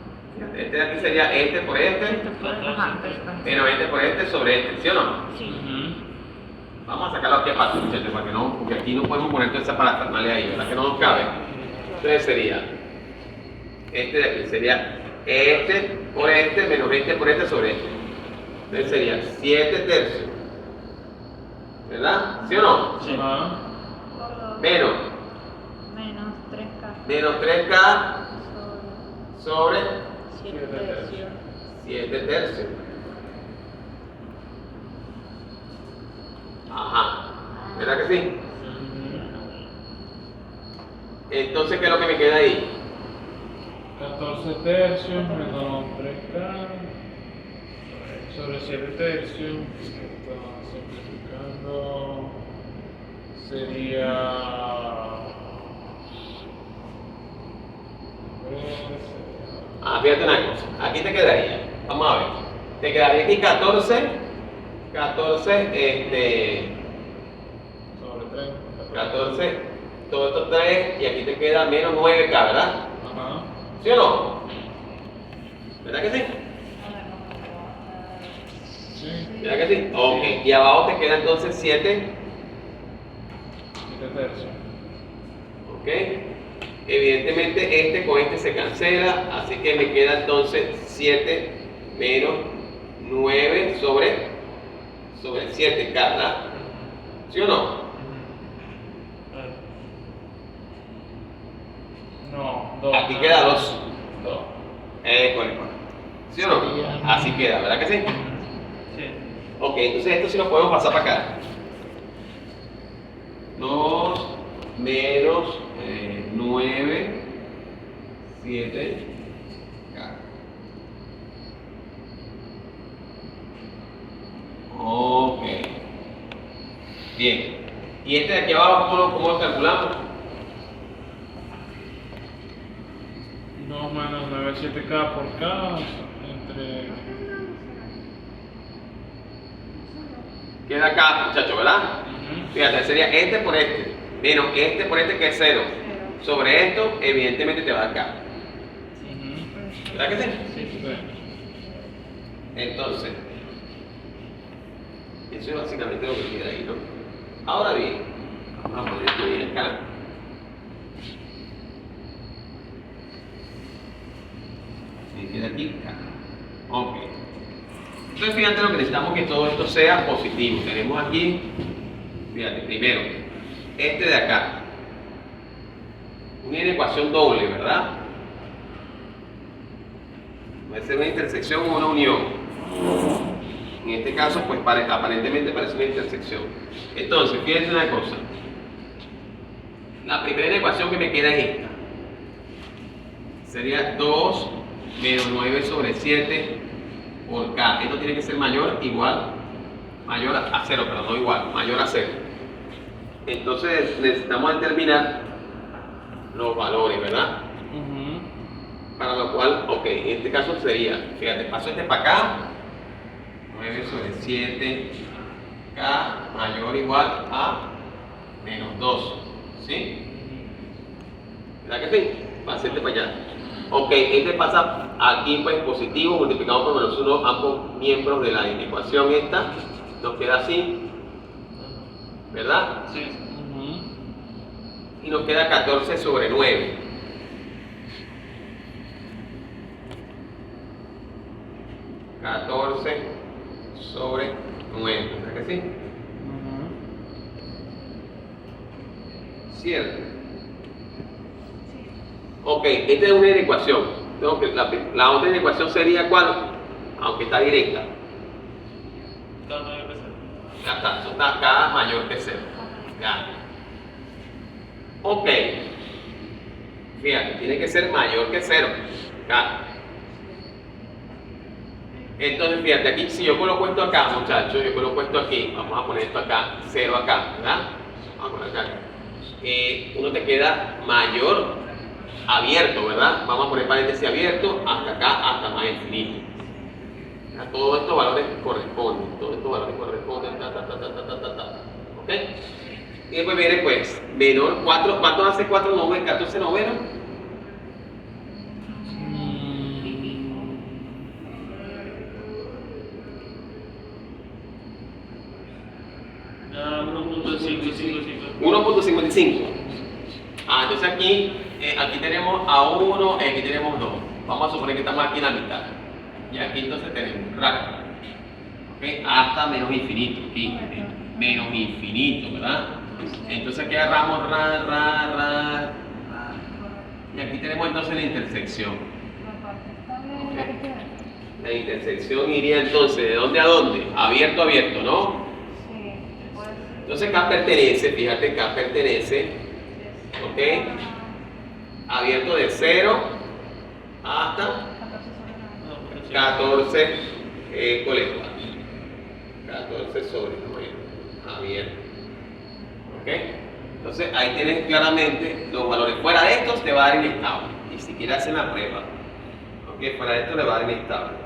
Este de aquí sería este por este, Ajá, menos este por este sobre este, ¿sí o no? sí. Vamos a sacarlo aquí aparte, muchachos, para que no, porque aquí no podemos poner toda esa parafernalia ahí, ¿verdad? Que no nos cabe. Entonces sería, este de aquí sería este por este, menos este por este sobre este. Entonces sería 7 tercios, ¿verdad? ¿Sí o no? Sí. Ajá. Menos, Menos 3K menos 3K sobre sobre 7 tercios. 7 tercios. Ajá, ¿verdad que sí? Entonces, ¿qué es lo que me queda ahí? 14 tercios menos 3K sobre 7 tercios. Esto, simplificando, sería. Fíjate una cosa, aquí te quedaría, vamos a ver, te quedaría aquí 14, Sobre 3. 14, todo esto 3 y aquí te queda menos 9K, ¿verdad? Ajá. ¿Sí o no? ¿Verdad que sí? Sí. ¿Verdad que sí? Ok, y abajo te queda entonces 7, 7 tercios. ok. Evidentemente este con este se cancela, así que me queda entonces 7 menos 9 sobre 7K, ¿verdad? ¿Sí o no? No, 2. Aquí queda 2. 2. Correcto. ¿Sí o no? Así queda, ¿verdad que sí? Sí. Ok, entonces esto sí lo podemos pasar para acá. 2 menos 9, 7, ok. Bien. ¿Y este de aquí abajo cómo lo calculamos? 2 menos 9, 7K por K entre. Queda acá, muchachos, ¿verdad? Ujú. Fíjate, sería este por este, menos este por este que es 0. Sobre esto, evidentemente te va a dar acá. Ujú. ¿Verdad que sí? Sí. Entonces, eso es básicamente lo que queda ahí, ¿no? Ahora bien, vamos a poner esto bien acá. Y queda aquí acá. Ok. Entonces, fíjate lo que necesitamos que todo esto sea positivo. Tenemos aquí, fíjate, primero, este de acá. Una ecuación doble, ¿verdad? Puede ser una intersección o una unión. En este caso, pues aparentemente parece una intersección. Entonces, fíjense una cosa. La primera ecuación que me queda es esta. Sería 2 menos 9 sobre 7 por K. Esto tiene que ser mayor a 0, pero no igual, mayor a 0. Entonces, necesitamos determinar los valores, ¿verdad? Ujú. Para lo cual, ok, en este caso sería, fíjate, paso este para acá, 9 sobre 7, K mayor o igual a menos 2, ¿sí? ¿Verdad que sí? Pasa este para allá. Ok, este pasa aquí pues positivo, multiplicamos por menos 1 ambos miembros de la ecuación esta, nos queda así, ¿verdad? Sí. Ujú. Y nos queda 14 sobre 9. Sobre 9, ¿verdad que sí? Ujú. Cierto. Ok, esta es una ecuación. Tengo que, la otra ecuación sería ¿cuál? Aunque está directa. Cada mayor que 0. Ya está, eso está acá mayor que 0. Ya. Ok. Fíjate, tiene que ser mayor que 0. Acá. Entonces, fíjate, aquí, si yo coloco esto acá, muchachos, yo coloco esto aquí, vamos a poner esto acá, 0 acá, ¿verdad? Vamos a poner acá. Uno te queda mayor abierto, ¿verdad? Vamos a poner paréntesis abierto hasta acá, hasta más infinito. A todos estos valores corresponden, ¿ok? Y después viene pues, menor 4, ¿cuánto hace 4 novenos? 14 novenos? 1.55. Entonces aquí tenemos a 1, aquí tenemos 2. Vamos a suponer que estamos aquí en la mitad. Y aquí entonces tenemos rápido. ¿Okay? Hasta menos infinito. Aquí, menos infinito, ¿verdad? Entonces aquí agarramos ra. Y aquí tenemos entonces la intersección. Okay. La intersección iría entonces de dónde a dónde? Abierto a abierto, ¿no? Sí, puede ser. Entonces acá pertenece, fíjate, acá pertenece, ¿ok? Abierto de 0 hasta 14 colectas. 14 sobre 9, abierto. ¿Ok? Entonces ahí tienes claramente los valores. Fuera de estos te va a dar inestable. Ni siquiera hacen la prueba. ¿Ok? Fuera de esto le va a dar inestable.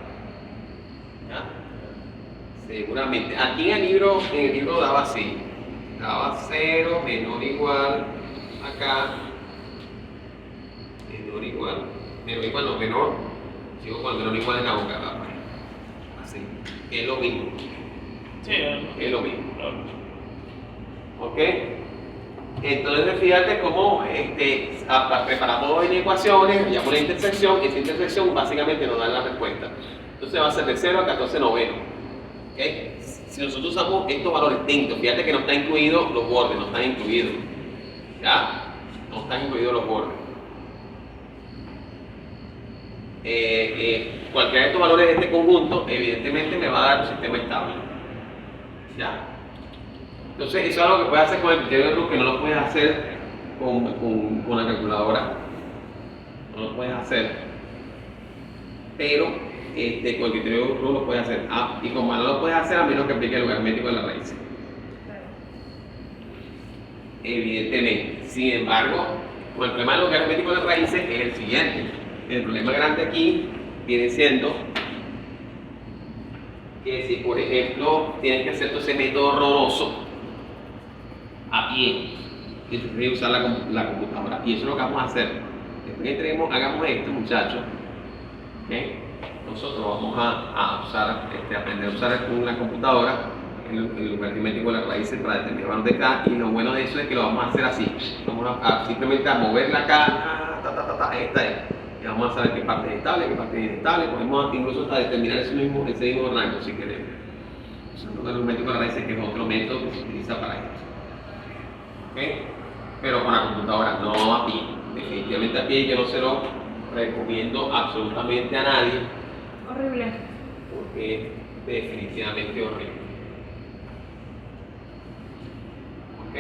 ¿Ya? Seguramente. Aquí en el libro daba así. Daba 0, menor o igual. Acá. Menor o igual. Menor. Sigo con menor o igual en la boca. Así. Es lo mismo. Sí, Es lo mismo. claro. ¿Ok? Entonces fíjate cómo preparamos en ecuaciones, hallamos la intersección, esa intersección básicamente nos da la respuesta. Entonces va a ser de 0 a 14 novenos. ¿Okay? Si nosotros usamos estos valores dentro, fíjate que no están incluidos los bordes, no están incluidos. ¿Ya? No están incluidos los bordes. Cualquiera de estos valores de este conjunto, evidentemente me va a dar un sistema estable. ¿Ya? Entonces, eso es algo que puedes hacer con el criterio de Rue, que no lo puedes hacer con la calculadora. No lo puedes hacer. Pero con el criterio de Rue lo puedes hacer. Y como no lo puedes hacer a menos que aplique el logaritmático de la raíz. Evidentemente. Sin embargo, con el problema del logaritmático de las raíces es el siguiente. El problema grande aquí viene siendo que si, por ejemplo, tienes que hacer todo ese método horroroso a pie, tienes que usar la computadora, y eso es lo que vamos a hacer. Después que hagamos esto, muchachos, ¿okay? Nosotros vamos a usar, aprender a usar la computadora, el logaritmático de las raíces para determinar valor de K, y lo bueno de eso es que lo vamos a hacer así. Vamos a simplemente a moverla acá, esta es. Y vamos a saber qué parte es estable, qué parte es inestable. Podemos incluso hasta determinar ese mismo rango si queremos. Eso es el método de las raíces, que es otro método que se utiliza para esto. ¿Okay? Pero con la computadora, no a pie. Definitivamente a pie yo no se lo recomiendo absolutamente a nadie. Horrible. Porque es definitivamente horrible. ¿Ok?